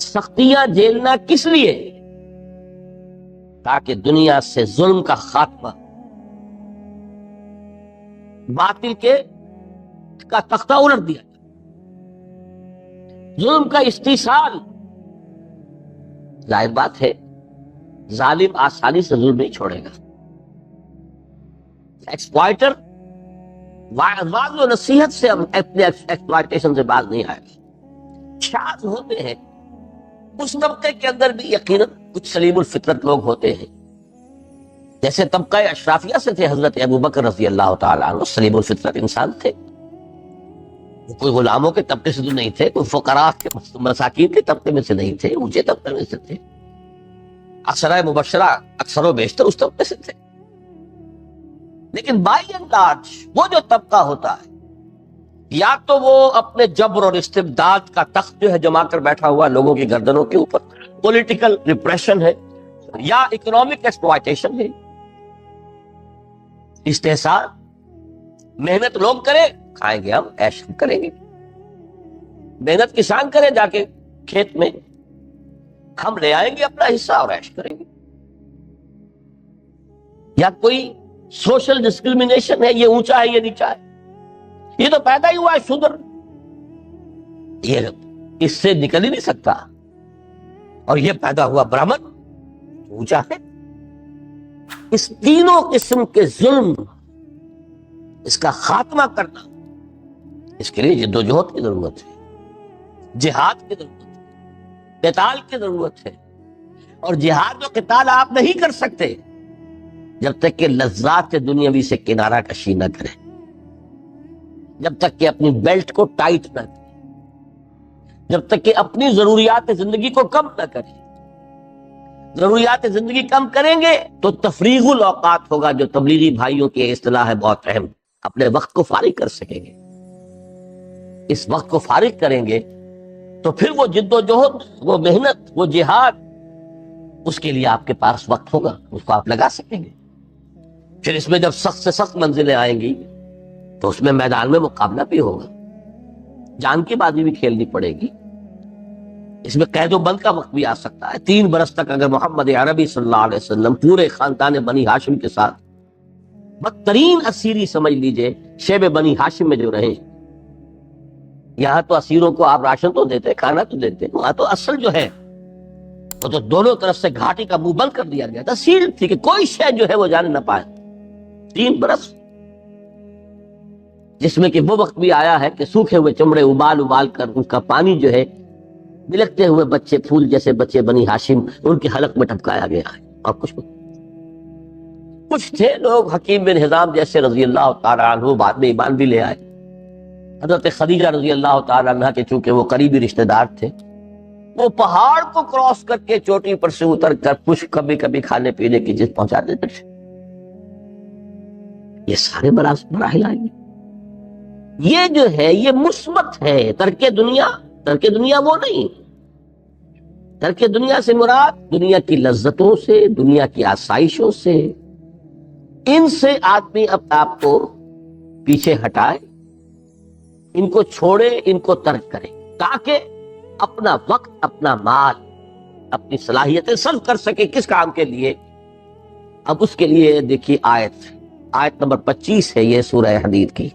سختیاں جھیلنا کس لیے؟ تاکہ دنیا سے ظلم کا خاتمہ, باطل کا تختہ الٹ دیا, ظلم کا استیصال. ظاہر بات ہے ظالم آسانی سے ظلم نہیں چھوڑے گا. ایکسپلائٹر واضح و نصیحت سے اپنے ایکسپلائٹیشن سے باز نہیں آئے گا. شاذ ہوتے ہیں اس طبقے کے اندر بھی یقیناً کچھ سلیم الفطرت لوگ ہوتے ہیں, جیسے طبقہ اشرافیہ سے تھے حضرت ابوبکر رضی اللہ تعالیٰ عنہ, سلیم الفطرت انسان تھے. کوئی غلاموں کے طبقے سے تو نہیں تھے, کوئی فقراء کے مساکین کے طبقے میں سے نہیں تھے, اونچے طبقے میں سے تھے. عشرہ مبشرہ اکثر و بیشتر اس طبقے سے تھے. لیکن بائی اینڈ لارج وہ جو طبقہ ہوتا ہے یا تو وہ اپنے جبر اور استبداد کا تخت جو ہے جما کر بیٹھا ہوا لوگوں کی گردنوں کے اوپر, پولیٹیکل ریپریشن ہے, یا اکنامک ایکسپلائٹیشن ہے, استحصال. محنت لوگ کریں, کھائیں گے ہم, عیش کریں گے. محنت کسان کرے جا کے کھیت میں, ہم لے آئیں گے اپنا حصہ اور عیش کریں گے. یا کوئی سوشل ڈسکریمنیشن ہے، یہ اونچا ہے یہ نیچا ہے، یہ تو پیدا ہی ہوا ہے شودر، یہ اس سے نکل ہی نہیں سکتا، اور یہ پیدا ہوا برہمن اونچا ہے. اس تینوں قسم کے ظلم، اس کا خاتمہ کرنا، اس کے لیے جدوجہد کی ضرورت ہے، جہاد کی ضرورت ہے، قتال کی ضرورت ہے. اور جہاد و قتال آپ نہیں کر سکتے جب تک کہ لذات دنیاوی سے کنارہ کشی نہ کریں، جب تک کہ اپنی بیلٹ کو ٹائٹ نہ کریں، جب تک کہ اپنی ضروریات زندگی کو کم نہ کریں. ضروریات زندگی کم کریں گے تو تفریغ الاوقات ہوگا، جو تبلیغی بھائیوں کی اصطلاح ہے بہت اہم. اپنے وقت کو فارغ کر سکیں گے. اس وقت کو فارغ کریں گے تو پھر وہ جد و جہد، وہ محنت، وہ جہاد، اس کے لیے آپ کے پاس وقت ہوگا، اس کو آپ لگا سکیں گے. پھر اس میں جب سخت سے سخت منزلیں آئیں گی تو اس میں میدان میں مقابلہ بھی ہوگا، جان کی بازی بھی کھیلنی پڑے گی. اس میں قید و بند کا وقت بھی آ سکتا ہے. 3 برس تک اگر محمد عربی صلی اللہ علیہ وسلم پورے خاندان بنی ہاشم کے ساتھ بدترین اسیری سمجھ لیجئے شیب بنی ہاشم میں جو رہے، یہاں تو اسیروں کو آپ راشن تو دیتے، کھانا تو دیتے، وہاں تو اصل جو ہے وہ تو دونوں طرف سے گھاٹی کا منہ بند کر دیا گیا تھا، سیل تھی کہ کوئی شے جو ہے وہ جانے نہ پائے. 3 برس، جس میں کہ وہ وقت بھی آیا ہے کہ سوکھے ہوئے چمڑے ابال ابال کر ان کا پانی جو ہے بلکتے ہوئے بچے، پھول جیسے بچے بنی ہاشم، ان کے حلق میں ٹپکایا گیا ہے. اور کچھ تھے لوگ حکیم بن حزام جیسے رضی اللہ تعالیٰ عنہ، بعد میں ایمان بھی لے آئے. حضرت خدیجہ رضی اللہ تعالیٰ عنہ کے چونکہ وہ قریبی رشتہ دار تھے، وہ پہاڑ کو کراس کر کے چوٹی پر سے اتر کر کچھ کبھی کبھی کھانے پینے کی چیز پہنچا دیتے تھے. یہ سارے مراحل آئیں گے. یہ جو ہے یہ مثبت ہے. ترک دنیا وہ نہیں. ترک دنیا سے مراد دنیا کی لذتوں سے، دنیا کی آسائشوں سے، ان سے آدمی اپنے آپ کو پیچھے ہٹائے، ان کو چھوڑے، ان کو ترک کرے، تاکہ اپنا وقت، اپنا مال، اپنی صلاحیتیں صرف کر سکے. کس کام کے لیے؟ اب اس کے لیے دیکھیے آیت نمبر 25 ہے یہ سورہ حدید کی.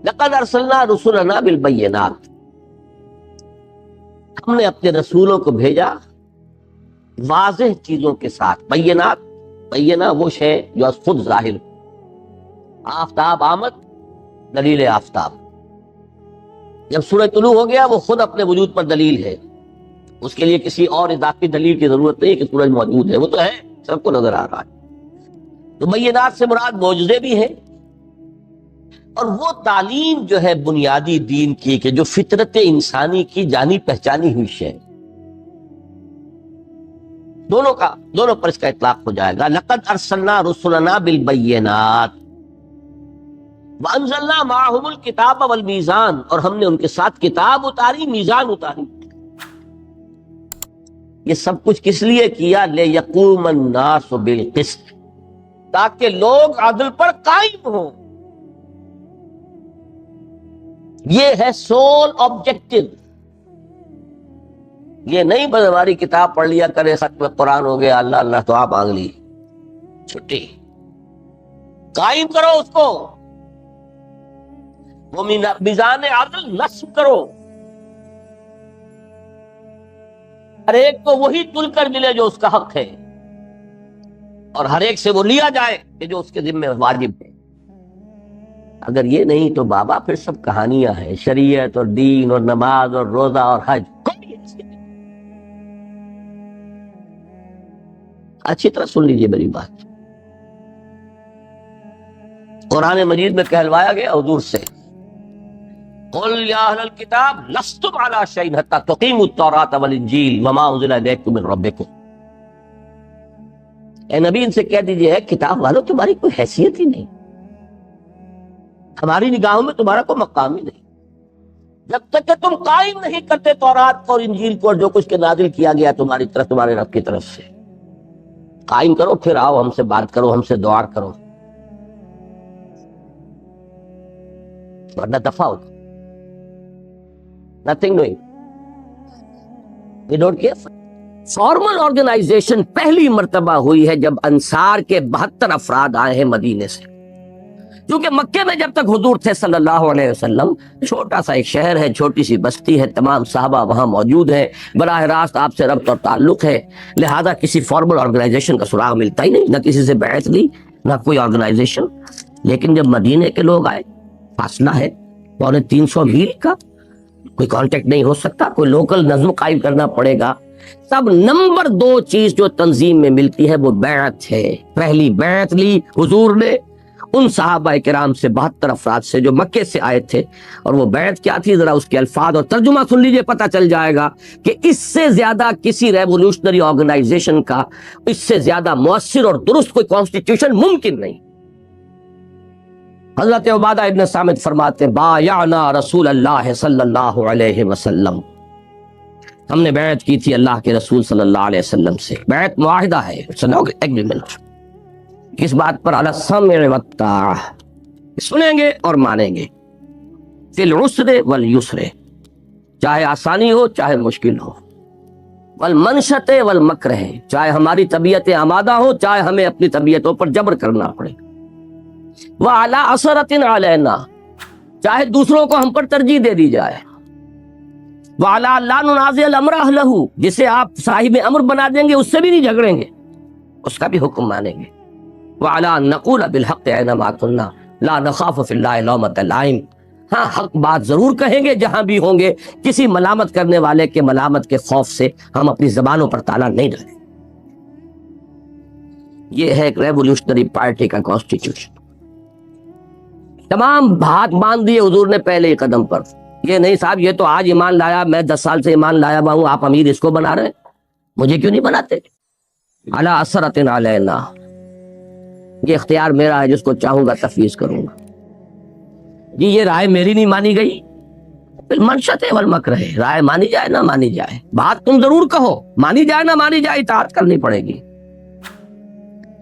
لقد ارسلنا رسلنا بالبینات، ہم نے اپنے رسولوں کو بھیجا واضح چیزوں کے ساتھ. بینہ وہ شے جو از خود ظاہر. آفتاب آمد، دلیل آفتاب. جب سورج طلوع ہو گیا وہ خود اپنے وجود پر دلیل ہے، اس کے لیے کسی اور اضافی دلیل کی ضرورت نہیں کہ سورج موجود ہے، وہ تو ہے، سب کو نظر آ رہا ہے. تو بینات سے مراد معجزے بھی ہیں، اور وہ تعلیم جو ہے بنیادی دین کی کہ جو فطرت انسانی کی جانی پہچانی ہوئی ہے، دونوں پر اس کا اطلاق ہو جائے گا. لقد ارسلنا رسلنا بالبینات وانزلنا معهم الکتاب والمیزان، اور ہم نے ان کے ساتھ کتاب اتاری، میزان اتاری. یہ سب کچھ کس لیے کیا؟ لیقوم الناس بالقسط، تاکہ لوگ عدل پر قائم ہوں. یہ ہے سول آبجیکٹو. یہ نہیں بس ہماری کتاب پڑھ لیا کرے، ختم قرآن ہو گیا، اللہ اللہ دعا مانگ لی، چھٹی. قائم کرو اس کو، وہ میزان عدل نصب کرو، ہر ایک کو وہی تل کر ملے جو اس کا حق ہے، اور ہر ایک سے وہ لیا جائے کہ جو اس کے ذمہ واجب ہے. اگر یہ نہیں تو بابا پھر سب کہانیاں ہیں، شریعت اور دین اور نماز اور روزہ اور حج کوئی حیثیت نہیں. اچھی طرح سن لیجئے میری بات. قرآن مجید میں کہلوایا گیا حضور سے، قل یا اہل الکتاب لستم علی شیء حتی تقیموا التوراۃ والانجیل وما انزل الیکم من ربکم. اے نبی ان سے کہہ دیجئے ہے کتاب والوں تمہاری کوئی حیثیت ہی نہیں، ہماری نگاہوں میں تمہارا کوئی مقام ہی نہیں جب تک کہ تم قائم نہیں کرتے تورات اور انجیل کو اور جو کچھ کے نازل کیا گیا تمہاری طرف، تمہارے رب کی طرف سے. قائم کرو، پھر آؤ ہم سے بات کرو، ہم سے دعا کرو، ورنہ دفع ہو. Nothing doing. We don't care. Formal organization پہلی مرتبہ ہوئی ہے جب انصار کے 72 افراد آئے ہیں مدینے سے. کیونکہ مکے میں جب تک حضور تھے صلی اللہ علیہ وسلم، چھوٹا سا ایک شہر ہے، چھوٹی سی بستی ہے، تمام صحابہ وہاں موجود ہیں، براہ راست آپ سے ربط اور تعلق ہے، لہذا کسی فارمل آرگنائزیشن کا سراغ ملتا ہی نہیں، نہ کسی سے بیعت لی نہ کوئی آرگنائزیشن. لیکن جب مدینے کے لوگ آئے، فاصلہ ہے 350 میل کا، کوئی کانٹیکٹ نہیں ہو سکتا، کوئی لوکل نظم قائم کرنا پڑے گا. تب نمبر 2 چیز جو تنظیم میں ملتی ہے وہ بیعت ہے. پہلی بیعت لی حضور نے ان صحابہ کرام سے 72 افراد سے جو مکے سے آئے تھے. اور وہ بیعت کیا تھی، ذرا اس کے الفاظ اور ترجمہ سن لیجئے، پتہ چل جائے گا کہ اس سے زیادہ کسی ریولوشنری آرگنائزیشن کا اس سے زیادہ مؤثر اور درست کوئی کانسٹیٹیوشن ممکن نہیں. حضرت عبادہ ابن صامت فرماتے ہیں بایعنا رسول اللہ صلی اللہ علیہ وسلم، ہم نے بیعت کی تھی اللہ کے رسول صلی اللہ علیہ وسلم سے. بیعت معاہدہ ہے، ایگریمنٹ. کس بات پر؟ علی السمع والطاعہ، سنیں گے اور مانیں گے، فی العسر والیسر، چاہے آسانی ہو چاہے مشکل ہو، والمنشط والمکرہ، چاہے ہماری طبیعتیں آمادہ ہو چاہے ہمیں اپنی طبیعتوں پر جبر کرنا پڑے، وعلی اثرۃ علینا، چاہے دوسروں کو ہم پر ترجیح دے دی جائے، وعلی لا ننازع الامر اہلہ، جسے آپ صاحب امر بنا دیں گے اس سے بھی نہیں جھگڑیں گے، اس کا بھی حکم مانیں گے، وعلی ان نقول بالحق اینما کنا لا نخاف فی اللہ لومۃ لائم، ہاں حق بات ضرور کہیں گے جہاں بھی ہوں گے، کسی ملامت کرنے والے کے ملامت کے خوف سے ہم اپنی زبانوں پر تالا نہیں ڈالیں. یہ ہے ایک ریولوشنری پارٹی کا کانسٹیٹیوشن. تمام ہاتھ باندھ دیے حضور نے پہلے ہی قدم پر. یہ نہیں صاحب یہ تو آج ایمان لایا، میں 10 سال سے ایمان لایا ہوا ہوں، آپ امیر اس کو بنا رہے ہیں، مجھے کیوں نہیں بناتے؟ علی اثرۃ علینا، یہ اختیار میرا ہے، جس کو چاہوں گا تفویض کروں گا. جی یہ رائے میری نہیں مانی گئی، منشط والمکرہ، رائے مانی جائے نہ مانی جائے، بات تم ضرور کہو، مانی جائے نہ مانی جائے اطاعت کرنی پڑے گی.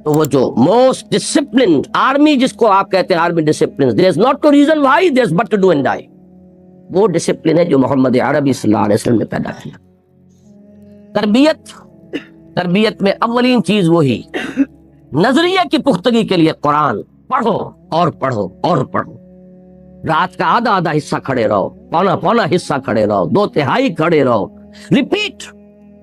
تو وہ جو موسٹ ڈسپلنڈ آرمی جس کو آپ کہتے ہیں army discipline, there is not to reason why, there is but to do and die، وہ ڈسپلن ہے جو محمد عربی صلی اللہ علیہ وسلم نے پیدا کیا. تربیت میں اولین چیز وہی، نظریے کی پختگی کے لیے قرآن پڑھو اور پڑھو اور پڑھو. رات کا آدھا حصہ کھڑے رہو، پونا حصہ کھڑے رہو، 2/3 کھڑے رہو، ریپیٹ،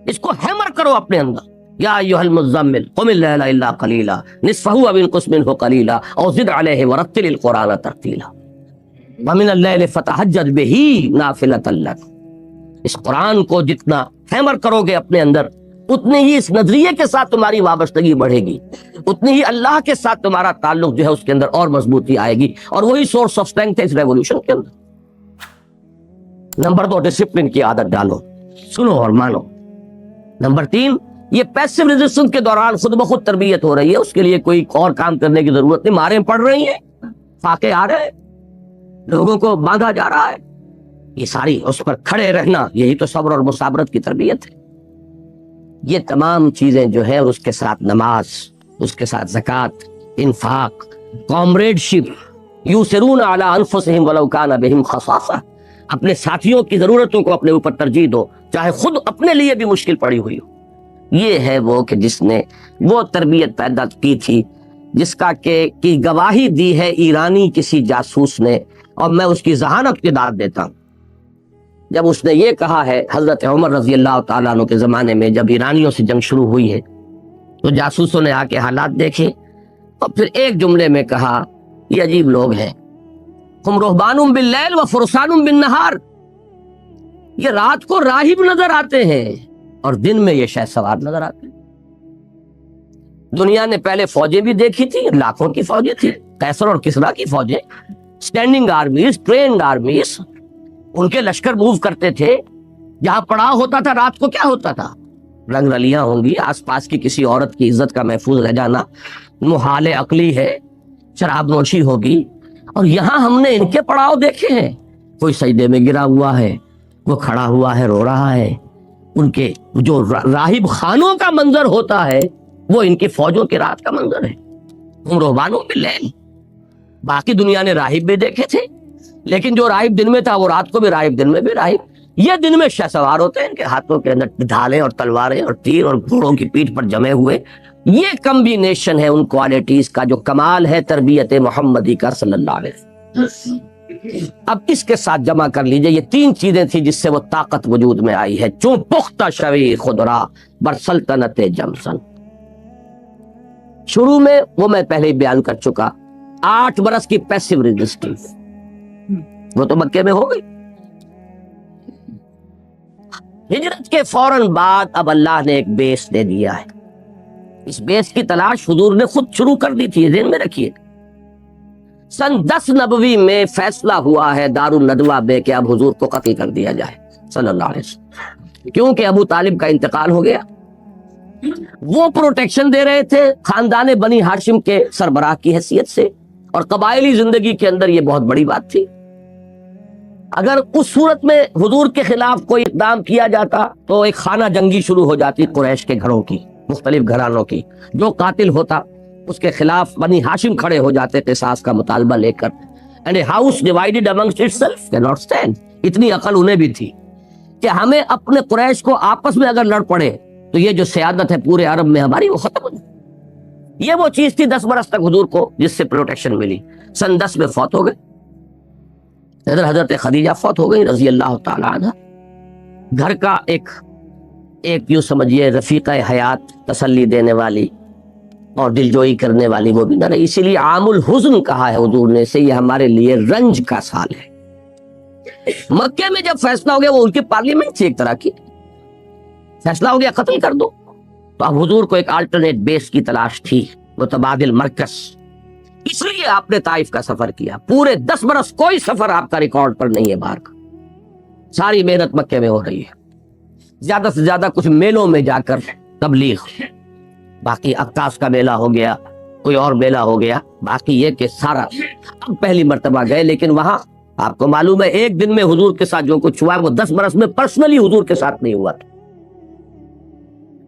اس کو ہیمر کرو اپنے اندر. یا ایھا المزمل قم اللیل الا قلیلا نصفہ او انقص منہ قلیلا او زد علیہ ورتل القرآن ترتیلا ومن اللیل فتہجد بہ نافلۃ لک. اس قرآن کو جتنا ہیمر کرو گے اپنے اندر، اتنی ہی اس نظریے کے ساتھ تمہاری وابستگی بڑھے گی، اتنی ہی اللہ کے ساتھ تمہارا تعلق جو ہے اس کے اندر اور مضبوطی آئے گی، اور وہی سورس آف اسٹرینتھ ہے اس ریولوشن کے اندر. نمبر 2 ڈسپلن کی عادت ڈالو، سنو اور مانو. نمبر 3 یہ پیسو ریزسٹنس کے دوران خود بخود تربیت ہو رہی ہے، اس کے لیے کوئی اور کام کرنے کی ضرورت نہیں. ماریں پڑ رہی ہیں، فاقے آ رہے ہیں، لوگوں کو باندھا جا رہا ہے، یہ ساری اس پر کھڑے رہنا، یہی تو صبر اور مصابرت کی تربیت ہے. یہ تمام چیزیں جو ہے، اور اس کے ساتھ نماز، اس کے ساتھ زکوٰۃ، انفاق، کامریڈشپ، یوسرون علی انفسہم ولو کان بہم خصاصہ، اپنے ساتھیوں کی ضرورتوں کو اپنے اوپر ترجیح دو چاہے خود اپنے لیے بھی مشکل پڑی ہوئی ہو. یہ ہے وہ کہ جس نے وہ تربیت پیدا کی تھی جس کا کی گواہی دی ہے ایرانی کسی جاسوس نے، اور میں اس کی ذہانت کی داد دیتا ہوں. جب اس نے یہ کہا ہے، حضرت عمر رضی اللہ تعالیٰ عنہ کے زمانے میں جب ایرانیوں سے جنگ شروع ہوئی ہے تو جاسوسوں نے آ کے حالات دیکھے اور پھر ایک جملے میں کہا یہ عجیب لوگ ہیں، ہم رہبان باللیل و فرسان بالنہار، یہ رات کو راہب نظر آتے ہیں اور دن میں یہ شہ سوار نظر آتے ہیں. دنیا نے پہلے فوجیں بھی دیکھی تھی، لاکھوں کی فوجیں تھی، قیصر اور کسریٰ کی فوجیں، اسٹینڈنگ آرمیز، ٹرینڈ آرمیز، ان کے لشکر موو کرتے تھے. جہاں پڑاؤ ہوتا تھا رات کو کیا ہوتا تھا؟ رنگ رلیاں ہوں گی، آس پاس کی کسی عورت کی عزت کا محفوظ رہ جانا محال عقلی ہے، شراب نوشی ہوگی. اور یہاں ہم نے ان کے پڑاؤ دیکھے ہیں، کوئی سجدے میں گرا ہوا ہے، وہ کھڑا ہوا ہے رو رہا ہے. ان کے جو راہب خانوں کا منظر ہوتا ہے وہ ان کی فوجوں کی رات کا منظر ہے. ہم رہبانوں باللیل. باقی دنیا نے راہب بھی دیکھے تھے، لیکن جو راہب دن میں تھا وہ رات کو بھی راہب، دن میں بھی راہب. یہ دن میں شہ سوار ہوتے ہیں، ان کے ہاتھوں کے اندر ڈھالیں اور تلواریں اور تیر اور گھوڑوں کی پیٹھ پر جمے ہوئے. یہ کمبینیشن ہے ان کوالٹیز کا جو کمال ہے تربیت محمدی کا صلی اللہ علیہ وسلم. اب اس کے ساتھ جمع کر لیجئے یہ تین چیزیں تھیں جس سے وہ طاقت وجود میں آئی ہے. چون پختہ شوی خدرا بر سلطنت جمسن. شروع میں وہ میں پہلے ہی بیان کر چکا، 8 برس کی پیسو ریزسٹنس وہ تو مکے میں ہو گئی. ہجرت کے فوراً بعد اب اللہ نے ایک بیس دے دیا ہے. اس بیس کی تلاش حضور نے خود شروع کر دی تھی، ذہن میں رکھیے. سن 10 نبوی میں فیصلہ ہوا ہے دارالندوہ میں کہ اب حضور کو قتل کر دیا جائے صلی اللہ علیہ وسلم، کیونکہ ابو طالب کا انتقال ہو گیا. وہ پروٹیکشن دے رہے تھے خاندان بنی ہاشم کے سربراہ کی حیثیت سے، اور قبائلی زندگی کے اندر یہ بہت بڑی بات تھی. اگر اس صورت میں حضور کے خلاف کوئی اقدام کیا جاتا تو ایک خانہ جنگی شروع ہو جاتی قریش کے گھروں کی، مختلف گھرانوں کی. جو قاتل ہوتا اس کے خلاف بنی ہاشم کھڑے ہو جاتے قصاص کا مطالبہ لے کر. And a house divided amongst itself can not stand. اتنی عقل انہیں بھی تھی کہ ہمیں اپنے قریش کو آپس میں اگر لڑ پڑے تو یہ جو سیادت ہے پورے عرب میں ہماری وہ ختم ہو جائے. یہ وہ چیز تھی 10 برس تک حضور کو جس سے پروٹیکشن ملی. سن 10 میں فوت ہو گئے. ادھر حضرت خدیجہ فوت ہو گئی رضی اللہ تعالی عنہ. گھر کا ایک یوں سمجھیے رفیقہ حیات، تسلی دینے والی اور دلجوئی کرنے والی وہ بھی نہ رہی. اسی لیے عام الحزن کہا ہے حضور نے سے، یہ ہمارے لیے رنج کا سال ہے. مکے میں جب فیصلہ ہو گیا، وہ ان کی پارلیمنٹ تھی ایک طرح کی، فیصلہ ہو گیا قتل کر دو، تو اب حضور کو ایک الٹرنیٹ بیس کی تلاش تھی، متبادل مرکز. اس لیے آپ نے طائف کا سفر کیا. پورے 10 برس کوئی سفر آپ کا ریکارڈ پر نہیں ہے باہر کا. ساری محنت مکے میں ہو رہی ہے. زیادہ سے زیادہ کچھ میلوں میں جا کر تبلیغ، باقی عکاس کا میلہ ہو گیا، کوئی اور میلہ ہو گیا. باقی یہ کہ سارا اب پہلی مرتبہ گئے، لیکن وہاں آپ کو معلوم ہے ایک دن میں حضور کے ساتھ جو کچھ ہوا وہ 10 برس میں پرسنلی حضور کے ساتھ نہیں ہوا تھا.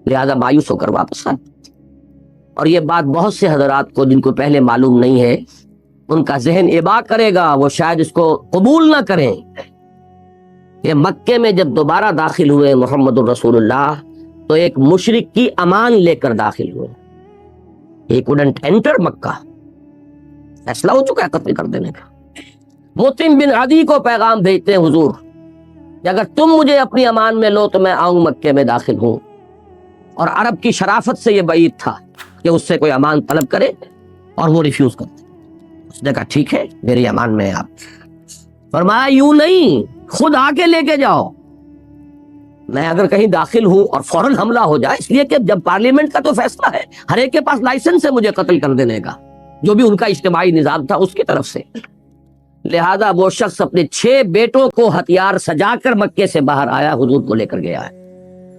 لہذا مایوس ہو کر واپس آئے. اور یہ بات بہت سے حضرات کو جن کو پہلے معلوم نہیں ہے ان کا ذہن ابا کرے گا، وہ شاید اس کو قبول نہ کریں کہ مکے میں جب دوبارہ داخل ہوئے محمد الرسول اللہ تو ایک مشرک کی امان لے کر داخل ہوئے. He couldn't enter مکہ. فیصلہ ہو چکا ہے قتل کر دینے کا. مطعم بن عدی کو پیغام بھیجتے ہیں حضور کہ اگر تم مجھے اپنی امان میں لو تو میں آؤں مکے میں داخل ہوں. اور عرب کی شرافت سے یہ بعید تھا کہ اس سے کوئی امان طلب کرے اور وہ ریفیوز کرتے. اس نے کہا ٹھیک ہے میری امان میں آپ. فرمایا یوں نہیں، خود آ کے لے کے جاؤ. میں اگر کہیں داخل ہوں اور فوراً حملہ ہو جائے، اس لیے کہ جب پارلیمنٹ کا تو فیصلہ ہے، ہر ایک کے پاس لائسنس ہے مجھے قتل کر دینے کا، جو بھی ان کا اجتماعی نظام تھا اس کی طرف سے. لہذا وہ شخص اپنے 6 بیٹوں کو ہتھیار سجا کر مکے سے باہر آیا، حضور کو لے کر گیا ہے.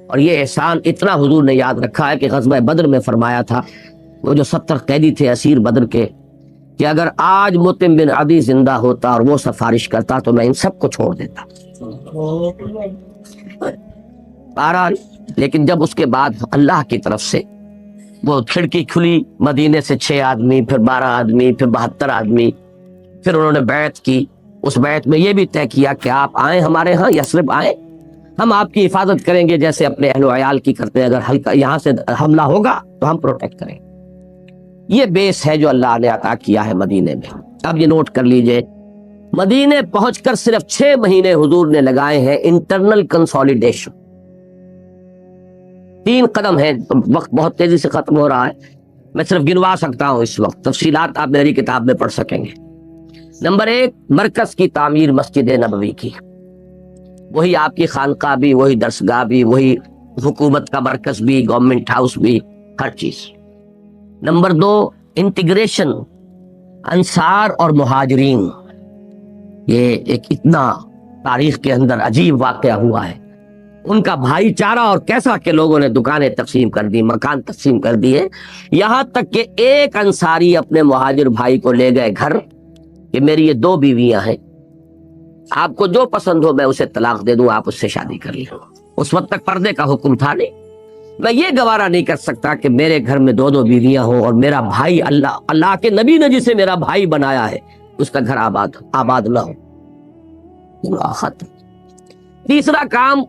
اور یہ احسان اتنا حضور نے یاد رکھا ہے کہ غزوہ بدر میں فرمایا تھا، وہ جو 70 قیدی تھے اسیر بدر کے، کہ اگر آج مطعم بن عدی زندہ ہوتا اور وہ سفارش کرتا تو میں ان سب کو چھوڑ دیتا. بہرحال لیکن جب اس کے بعد اللہ کی طرف سے وہ کھڑکی کھلی، مدینے سے 6 آدمی، پھر 12 آدمی، پھر 72 آدمی، پھر انہوں نے بیعت کی. اس بیعت میں یہ بھی طے کیا کہ آپ آئیں ہمارے ہاں، یثرب آئیں، ہم آپ کی حفاظت کریں گے جیسے اپنے اہل و عیال کی کرتے ہیں. اگر ہلکا یہاں سے حملہ ہوگا تو ہم پروٹیکٹ کریں. یہ بیس ہے جو اللہ نے عطا کیا ہے مدینے میں. اب یہ نوٹ کر لیجئے، مدینے پہنچ کر صرف 6 مہینے حضور نے لگائے ہیں انٹرنل کنسولیڈیشن. 3 قدم ہیں. وقت بہت تیزی سے ختم ہو رہا ہے، میں صرف گنوا سکتا ہوں اس وقت، تفصیلات آپ میری کتاب میں پڑھ سکیں گے. نمبر 1، مرکز کی تعمیر مسجد نبوی کی. وہی آپ کی خانقاہ بھی، وہی درسگاہ بھی، وہی حکومت کا مرکز بھی، گورنمنٹ ہاؤس بھی، ہر چیز. نمبر 2، انٹیگریشن انصار اور مہاجرین. یہ ایک اتنا تاریخ کے اندر عجیب واقعہ ہوا ہے. ان کا بھائی چارہ اور کیسا کہ لوگوں نے دکانیں تقسیم کر دی، مکان تقسیم کر دیے، یہاں تک کہ ایک انصاری اپنے مہاجر بھائی کو لے گئے گھر کہ میری یہ 2 بیویاں ہیں، آپ کو جو پسند ہو میں اسے طلاق دے دوں، آپ اس سے شادی کر لیں. اس وقت تک پردے کا حکم تھا نہیں. میں یہ گوارا نہیں کر سکتا کہ میرے گھر میں 2 بیویاں ہوں اور میرا بھائی اللہ کے نبی نے جسے میرا بھائی بنایا ہے اس کا گھر آباد نہ ہو. ختم. تیسرا کام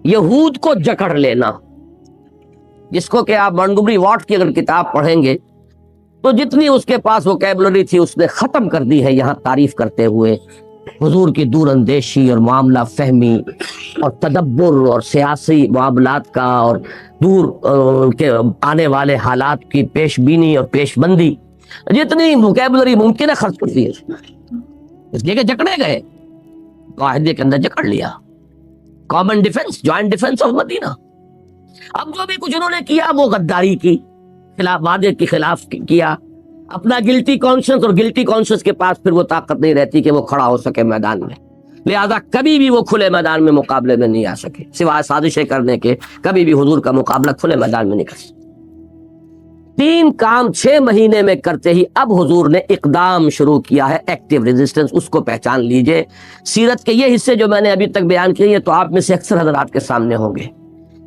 یہود کو جکڑ لینا، جس کو کہ آپ منٹگومری واٹ کی اگر کتاب پڑھیں گے تو جتنی اس کے پاس ووکیبلری تھی اس نے ختم کر دی ہے یہاں تعریف کرتے ہوئے حضور کی دور اندیشی اور معاملہ فہمی اور تدبر اور سیاسی معاملات کا اور دور کے آنے والے حالات کی پیش بینی اور پیش بندی، جتنی ووکیبلری ممکن ہے خرچ کر دی ہے، اس لیے کہ جکڑے گئے، معاہدے کے اندر جکڑ لیا، common defence, joint defence of Medina. اب جو بھی کچھ انہوں نے کیا وہ غداری کی، خلاف وعدے کے خلاف کیا، اپنا گلٹی کانشنس، اور گلٹی کانشنس کے پاس پھر وہ طاقت نہیں رہتی کہ وہ کھڑا ہو سکے میدان میں، لہذا کبھی بھی وہ کھلے میدان میں مقابلے میں نہیں آ سکے، سوائے سازشیں کرنے کے کبھی بھی حضور کا مقابلہ کھلے میدان میں نہیں کر سکے۔ 3 کام 6 مہینے میں کرتے ہی اب حضور نے اقدام شروع کیا ہے، ایکٹیو ریزسٹنس، اس کو پہچان لیجئے۔ سیرت کے یہ حصے جو میں نے ابھی تک بیان کیے تو آپ میں سے اکثر حضرات کے سامنے ہوں گے،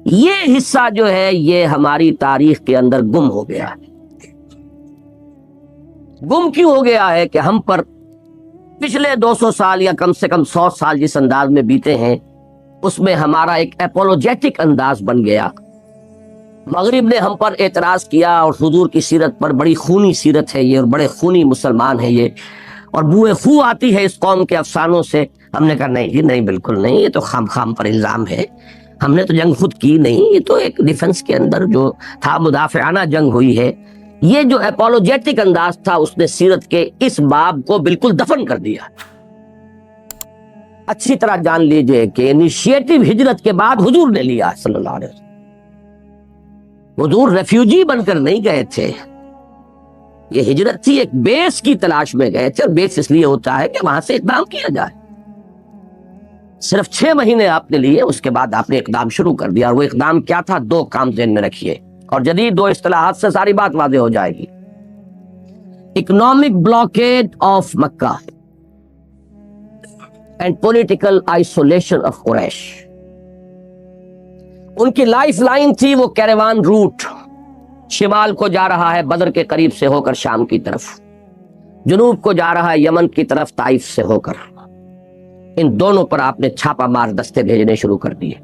یہ حصہ جو ہے یہ ہماری تاریخ کے اندر گم ہو گیا ہے۔ گم کیوں ہو گیا ہے کہ ہم پر پچھلے 200 سال یا کم سے کم 100 سال جس انداز میں بیتے ہیں اس میں ہمارا ایک اپولوجیٹک انداز بن گیا۔ مغرب نے ہم پر اعتراض کیا اور حضور کی سیرت پر بڑی خونی سیرت ہے یہ اور بڑے خونی مسلمان ہے یہ، اور بوئے خو آتی ہے اس قوم کے افسانوں سے۔ ہم نے کہا نہیں جی نہیں، بالکل نہیں، یہ تو خام خام پر الزام ہے، ہم نے تو جنگ خود کی نہیں، یہ تو ایک ڈیفنس کے اندر جو تھا مدافعانہ جنگ ہوئی ہے۔ یہ جو اپولوجیٹک انداز تھا اس نے سیرت کے اس باب کو بالکل دفن کر دیا۔ اچھی طرح جان لیجئے کہ انیشیٹو ہجرت کے بعد حضور نے لیا صلی اللہ علیہ وسلم۔ حضور ریفیوجی بن کر نہیں گئے تھے، یہ ہجرت تھی، ایک بیس کی تلاش میں گئے تھے، اور بیس اس لیے ہوتا ہے کہ وہاں سے اقدام کیا جائے۔ صرف 6 مہینے آپ نے لیے، اس کے بعد آپ نے اقدام شروع کر دیا، اور وہ اقدام کیا تھا؟ 2 کام ذہن میں رکھیے، اور جدید 2 اصطلاحات سے ساری بات واضح ہو جائے گی۔ Economic blockade of Mecca and political isolation of Quraysh. ان کی لائف لائن تھی وہ کیروان روٹ، شمال کو جا رہا ہے بدر کے قریب سے ہو کر شام کی طرف، جنوب کو جا رہا ہے یمن کی طرف طائف سے ہو کر۔ ان دونوں پر آپ نے چھاپا مار دستے بھیجنے شروع کر دیے،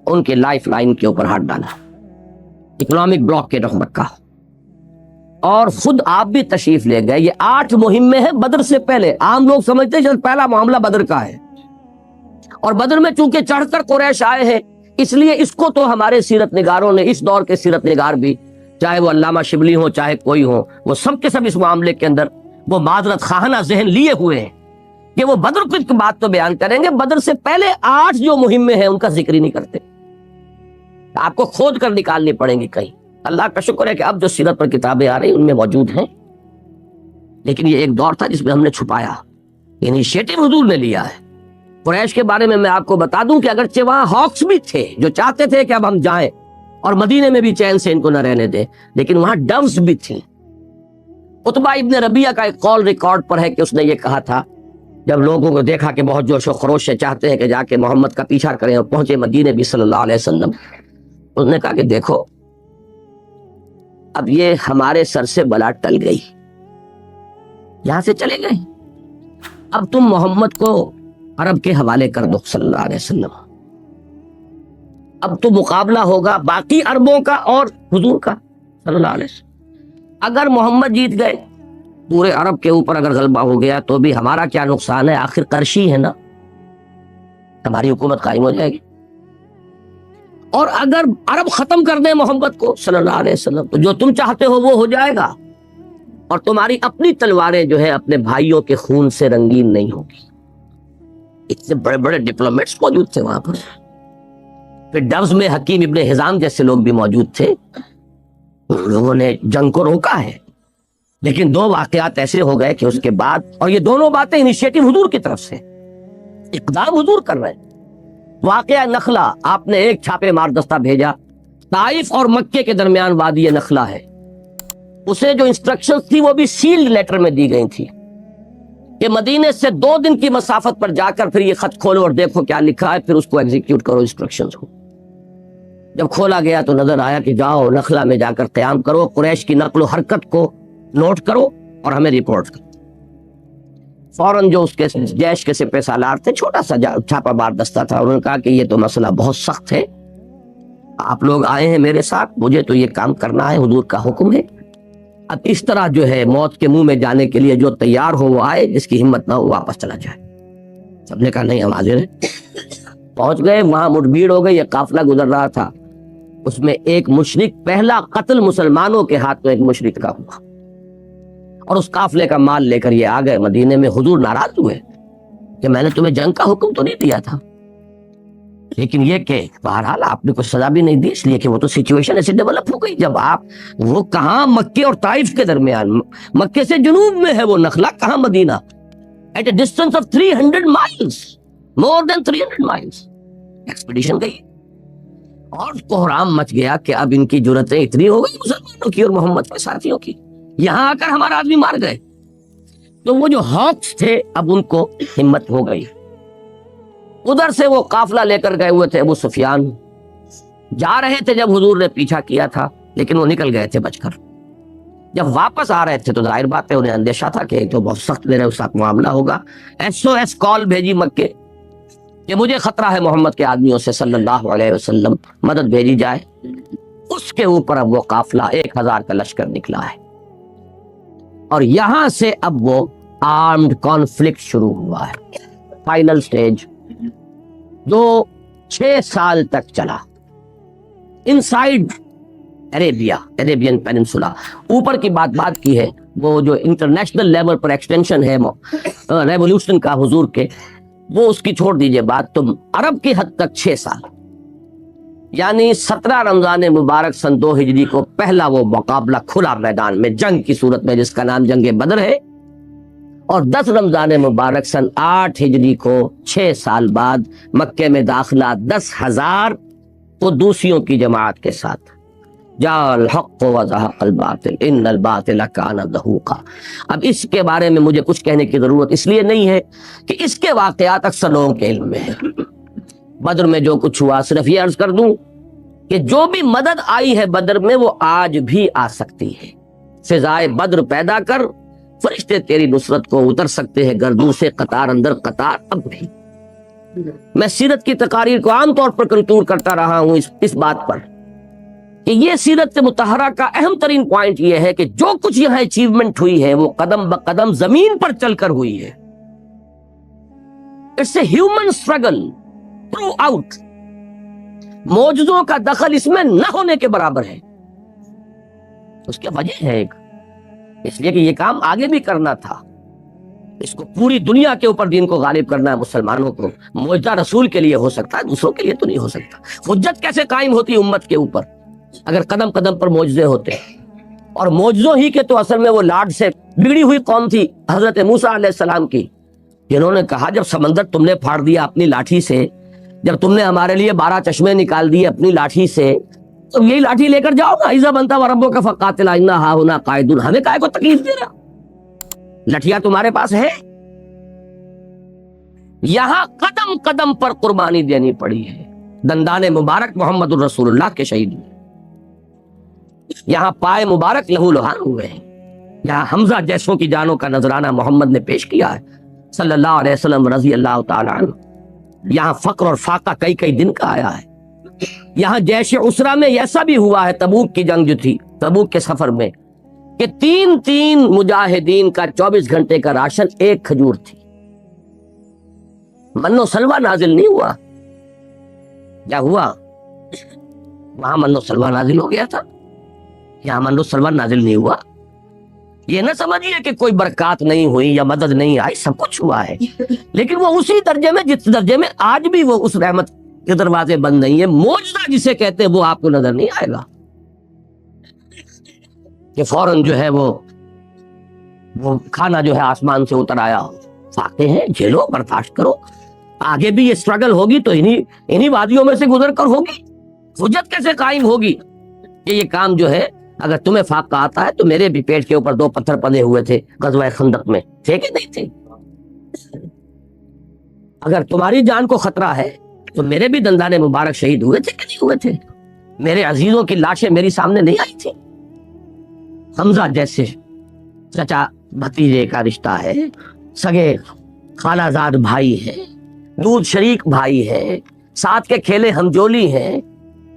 ان کے لائف لائن کے اوپر ہاتھ ڈالا، اکنامک بلاکیڈ آف مکہ۔ اور خود آپ بھی تشریف لے گئے۔ یہ 8 مہمیں ہیں بدر سے پہلے۔ عام لوگ سمجھتے ہیں کہ پہلا معاملہ بدر کا ہے، اور بدر میں چونکہ چڑھ کر قریش آئے ہیں اس لیے اس کو تو ہمارے سیرت نگاروں نے، اس دور کے سیرت نگار بھی، چاہے وہ علامہ شبلی ہو چاہے کوئی ہو، وہ سب کے سب اس معاملے کے اندر وہ معذرت خواہانہ ذہن لیے ہوئے ہیں کہ وہ بدر کی بات تو بیان کریں گے، بدر سے پہلے 8 جو مہمیں ہیں ان کا ذکر ہی نہیں کرتے۔ آپ کو کھود کر نکالنی پڑیں گی کہیں۔ اللہ کا شکر ہے کہ اب جو سیرت پر کتابیں آ رہی ان میں موجود ہیں، لیکن یہ ایک دور تھا جس میں ہم نے چھپایا، انیشیٹو حضور نے لیا ہے۔ قریش کے بارے میں آپ کو بتا دوں کہ اگرچہ وہاں ہاکس بھی تھے جو چاہتے تھے کہ اب ہم جائیں اور مدینے میں بھی چین سے ان کو نہ رہنے دیں، لیکن وہاں ڈوز بھی تھیں۔ عتبہ ابن ربیعہ کا ایک قول ریکارڈ پر ہے کہ اس نے یہ کہا تھا جب لوگوں کو دیکھا کہ بہت جوش و خروش سے چاہتے ہیں کہ جا کے محمد کا پیچھا کریں، اور پہنچے مدینے بھی صلی اللہ علیہ وسلم، اس نے کہا کہ دیکھو اب یہ ہمارے سر سے بلا ٹل گئی، یہاں سے چلے گئے، اب تم محمد کو عرب کے حوالے کر دو صلی اللہ علیہ وسلم، اب تو مقابلہ ہوگا باقی عربوں کا اور حضور کا صلی اللہ علیہ وسلم۔ اگر محمد جیت گئے، پورے عرب کے اوپر اگر غلبہ ہو گیا تو بھی ہمارا کیا نقصان ہے، آخر قرشی ہے نا، ہماری حکومت قائم ہو جائے گی۔ اور اگر عرب ختم کر دیں محمد کو صلی اللہ علیہ وسلم تو جو تم چاہتے ہو وہ ہو جائے گا، اور تمہاری اپنی تلواریں جو ہے اپنے بھائیوں کے خون سے رنگین نہیں ہوگی۔ اتنے بڑے بڑے ڈپلومیٹس موجود تھے وہاں پر، پھر ڈوز میں حکیم ابن حزام جیسے لوگ بھی موجود تھے، ان لوگوں نے جنگ کو روکا ہے۔ لیکن 2 واقعات ایسے ہو گئے کہ اس کے بعد، اور یہ دونوں باتیں انیشیٹو حضور کی طرف سے، اقدام حضور کر رہے ہیں۔ واقعہ نخلا، آپ نے ایک چھاپے مار دستہ بھیجا، طائف اور مکے کے درمیان وادی نخلا ہے، اسے جو انسٹرکشنز تھی وہ بھی سیلڈ لیٹر میں دی گئی تھی کہ مدینے سے 2 دن کی مسافت پر جا کر پھر یہ خط کھولو اور دیکھو کیا لکھا ہے، پھر اس کو ایگزیکیوٹ کرو انسٹرکشنز کو۔ جب کھولا گیا تو نظر آیا کہ جاؤ نخلا میں جا کر قیام کرو، قریش کی نقل و حرکت کو نوٹ کرو اور ہمیں رپورٹ کرو۔ فوراً جو اس کے جیش کے سپہ سالار تھے، چھوٹا سا چھاپا مار دستہ تھا، انہوں نے کہا کہ یہ تو مسئلہ بہت سخت ہے، آپ لوگ آئے ہیں میرے ساتھ، مجھے تو یہ کام کرنا ہے، حضور کا حکم ہے۔ اب اس طرح جو ہے موت کے منہ میں جانے کے لیے جو تیار ہو وہ آئے، جس کی ہمت نہ ہو واپس چلا جائے۔ سب نے کہا نہیں ہم حاضر ہیں۔ پہنچ گئے، وہاں مٹبھیڑ ہو گئی، ایک قافلہ گزر رہا تھا، اس میں ایک مشرک، پہلا قتل مسلمانوں کے ہاتھ میں ایک مشرک کا ہوا، اور اس قافلے کا مال لے کر یہ آ گئے مدینے میں۔ حضور ناراض ہوئے کہ میں نے تمہیں جنگ کا حکم تو نہیں دیا تھا، لیکن یہ کہ بہرحال آپ نے کچھ سزا بھی نہیں دی، اس لیے کہ وہ تو سچویشن ایسے ڈیولپ ہو گئی جب آپ، وہ کہاں مکے اور طائف کے درمیان، مکے سے جنوب میں ہے وہ نخلا، کہاں Medina, at a distance of 300 miles، more than 300 miles۔ Expedition گئی اور کوہرام مچ گیا کہ اب ان کی جرتیں اتنی ہو گئی مسلمانوں کی اور محمد کے ساتھیوں کی، یہاں آ کر ہمارا آدمی مار گئے۔ تو وہ جو ہاکس تھے اب ان کو ہمت ہو گئی، ادھر سے وہ قافلہ لے کر گئے ہوئے تھے ابو سفیان، جا رہے تھے جب حضور نے پیچھا کیا تھا، لیکن وہ نکل گئے تھے بچ کر۔ جب واپس آ رہے تھے تو ظاہر بات ہے انہیں اندیشہ تھا کہ تو بہت سخت میرے ساتھ معاملہ ہوگا۔ SOS کال بھیجی مکے کہ مجھے خطرہ ہے محمد کے آدمیوں سے صلی اللہ علیہ وسلم، مدد بھیجی جائے۔ اس کے اوپر اب وہ قافلہ 1000 کا لشکر نکلا ہے، اور یہاں سے اب وہ آرمڈ کانفلکٹ شروع ہوا ہے، فائنل سٹیج، جو 6 سال تک چلا انسائیڈ عربیہ، عربین پیننسولا۔ اوپر کی بات کی ہے، وہ جو انٹرنیشنل لیول پر ایکسٹینشن ہے ریولوشن کا حضور کے، وہ اس کی چھوڑ دیجئے بات، تو عرب کی حد تک 6 سال، یعنی 17 رمضان مبارک سن 2 ہجری کو پہلا وہ مقابلہ کھلا میدان میں جنگ کی صورت میں، جس کا نام جنگ بدر ہے، اور 10 رمضان مبارک سن 8 ہجری کو 6 سال بعد مکے میں داخلہ 10,000 قدوسیوں کی جماعت کے ساتھ۔ جاء الحق وزهق الباطل ان الباطل كان زهوقا۔ اب اس کے بارے میں مجھے کچھ کہنے کی ضرورت اس لیے نہیں ہے کہ اس کے واقعات اکثر لوگوں کے علم میں ہیں۔ بدر میں جو کچھ ہوا، صرف یہ عرض کر دوں کہ جو بھی مدد آئی ہے بدر میں وہ آج بھی آ سکتی ہے۔ فضائے بدر پیدا کر، فرشتے تیری نصرت کو اتر سکتے ہیں گردوں سے قطار اندر قطار اب بھی۔ میں سیرت کی تقاریر کو عام طور پر کنٹور کرتا رہا ہوں اس بات پر کہ یہ سیرت مطہرہ کا اہم ترین پوائنٹ یہ ہے کہ جو کچھ یہاں اچیومنٹ ہوئی ہے وہ قدم بقدم زمین پر چل کر ہوئی ہے۔ It's a human struggle throughout, معجزوں کا دخل اس میں نہ ہونے کے برابر ہے۔ اس کی وجہ ہے ایک، اس لیے کہ یہ کام آگے بھی کرنا تھا، اس کو پوری دنیا کے اوپر دین کو غالب کرنا ہے، مسلمانوں کو۔ معجزہ رسول کے لیے ہو سکتا ہے، دوسروں کے لیے تو نہیں ہو سکتا۔ حجت کیسے قائم ہوتی امت کے اوپر اگر قدم قدم پر معجزے ہوتے؟ اور معجزوں ہی کے تو اصل میں وہ لاڈ سے بگڑی ہوئی قوم تھی حضرت موسیٰ علیہ السلام کی، جنہوں نے کہا جب سمندر تم نے پھاڑ دیا اپنی لاٹھی سے، جب تم نے ہمارے لیے 12 چشمے نکال دیے اپنی لاٹھی سے، تو یہی لاٹھی لے کر جاؤ نا، اذا بنتا وربک فقاتلا انا ہاہنا قاعدون، ہمیں کائے کو تکلیف دے رہا، لٹھیاں تمہارے پاس ہے۔ یہاں قدم قدم پر قربانی دینی پڑی ہے، دندان مبارک محمد الرسول اللہ کے شہید ہوئے، یہاں پائے مبارک لہو لہان ہوئے ہیں، یہاں حمزہ جیسوں کی جانوں کا نذرانہ محمد نے پیش کیا ہے صلی اللہ علیہ وسلم رضی اللہ تعالیٰ عنہ، یہاں فقر اور فاقہ کئی کئی دن کا آیا ہے، یہاں جیش عسرہ میں ایسا بھی ہوا ہے، تبوک کی جنگ جو تھی، تبوک کے سفر میں، کہ 3 مجاہدین کا 24 گھنٹے کا راشن ایک کھجور تھی۔ من و سلوہ نازل نہیں ہوا، کیا ہوا؟ وہاں من و سلوہ نازل ہو گیا تھا، یہاں من و سلوہ نازل نہیں ہوا۔ یہ نہ سمجھیے کہ کوئی برکات نہیں ہوئی یا مدد نہیں آئی، سب کچھ ہوا ہے، لیکن وہ اسی درجے میں جس درجے میں آج بھی وہ اس رحمت کے دروازے بند نہیں ہے۔ معجزہ جسے کہتے ہیں وہ آپ کو نظر نہیں آئے گا کہ فوراً جو ہے وہ کھانا جو ہے آسمان سے اتر آیا ہو۔ فاقے ہیں، جھیلو، برداشت کرو، آگے بھی یہ اسٹرگل ہوگی تو انہی وادیوں میں سے گزر کر ہوگی۔ حجت کیسے قائم ہوگی کہ یہ کام جو ہے، اگر تمہیں فاقہ آتا ہے تو میرے بھی پیٹ کے اوپر 2 پتھر پڑے ہوئے تھے غزوہ خندق میں، تھے کہ نہیں تھے؟ اگر تمہاری جان کو خطرہ ہے تو میرے بھی دندان مبارک شہید ہوئے تھے کہ نہیں ہوئے تھے؟ میرے عزیزوں کی لاشیں میری سامنے نہیں آئی تھی؟ حمزہ جیسے چچا بھتیجے کا رشتہ ہے، سگے خالہ زاد بھائی ہیں، دودھ شریک بھائی ہیں، ساتھ کے کھیلے ہمجولی ہیں،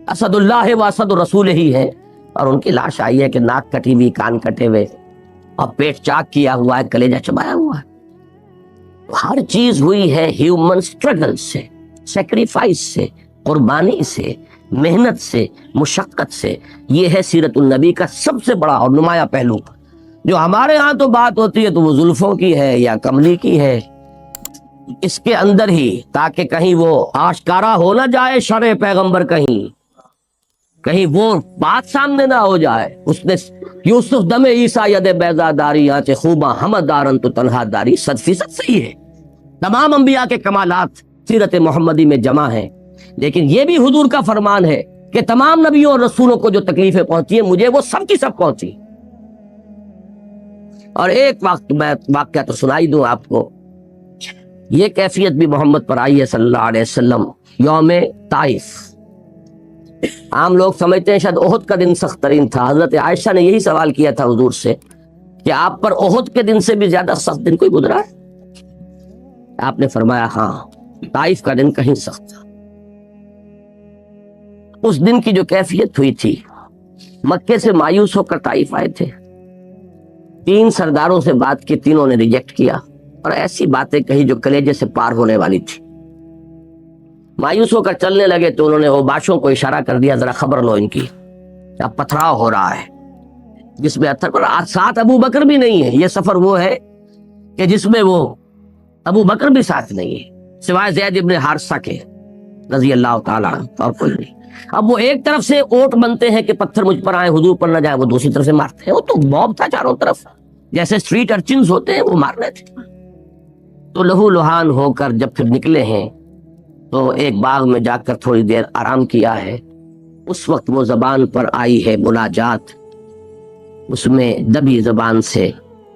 اسد اللہ و اسد رسول ہی ہے، اور ان کی لاش آئی ہے کہ ناک کٹی ہوئی، کان کٹے ہوئے، اور پیٹ چاک کیا ہوا ہے، کلیجہ چبایا ہوا ہے۔ ہر چیز ہوئی ہے ہیومن سٹرگل سے، سیکریفائس سے، قربانی سے، محنت سے، مشقت سے۔ یہ ہے سیرت النبی کا سب سے بڑا اور نمایاں پہلو۔ جو ہمارے ہاں تو بات ہوتی ہے تو وہ زلفوں کی ہے یا کملی کی ہے، اس کے اندر ہی، تاکہ کہیں وہ آشکارا ہو نہ جائے شرع پیغمبر، کہیں وہ بات سامنے نہ ہو جائے۔ اس نے یوسف دم عیسیٰ ید بیضا داری، آنچ خوباں ہمہ دارن تو تنہا داری، 100% صحیح ہے۔ تمام انبیاء کے کمالات سیرت محمدی میں جمع ہیں، لیکن یہ بھی حضور کا فرمان ہے کہ تمام نبیوں اور رسولوں کو جو تکلیفیں پہنچی ہیں مجھے وہ سب کی سب پہنچی۔ اور ایک وقت میں واقعہ تو سنائی دوں آپ کو، یہ کیفیت بھی محمد پر آئی ہے صلی اللہ علیہ وسلم یوم طائف۔ عام لوگ سمجھتے ہیں شاید احد کا دن سخت ترین تھا۔ حضرت عائشہ نے یہی سوال کیا تھا حضور سے کہ آپ پر احد کے دن سے بھی زیادہ سخت دن کوئی گزرا ہے؟ آپ نے فرمایا ہاں، طائف کا دن کہیں سخت تھا۔ اس دن کی جو کیفیت ہوئی تھی، مکے سے مایوس ہو کر طائف آئے تھے، 3 سرداروں سے بات کی، تینوں نے ریجیکٹ کیا، اور ایسی باتیں کہی جو کلیجے سے پار ہونے والی تھی۔ مایوس ہو کر چلنے لگے تو انہوں نے اوباشوں کو اشارہ کر دیا، ذرا خبر لو ان کی، اب پتھراؤ ہو رہا ہے، جس میں ساتھ ابو بکر بھی نہیں ہے۔ یہ سفر وہ ہے کہ جس میں وہ ابو بکر بھی ساتھ نہیں ہے سوائے زید ابن حارثہ کے رضی اللہ تعالیٰ عنہ، اور کوئی نہیں۔ اب وہ ایک طرف سے اوٹ بنتے ہیں کہ پتھر مجھ پر آئے حضور پر نہ جائے، وہ دوسری طرف سے مارتے ہیں۔ وہ تو موب تھا چاروں طرف، جیسے اسٹریٹ ارچنز ہوتے ہیں وہ مار رہے تھے۔ تو لہو لہان ہو کر جب پھر نکلے ہیں تو ایک باغ میں جا کر تھوڑی دیر آرام کیا ہے۔ اس وقت وہ زبان پر آئی ہے مناجات، اس میں دبی زبان سے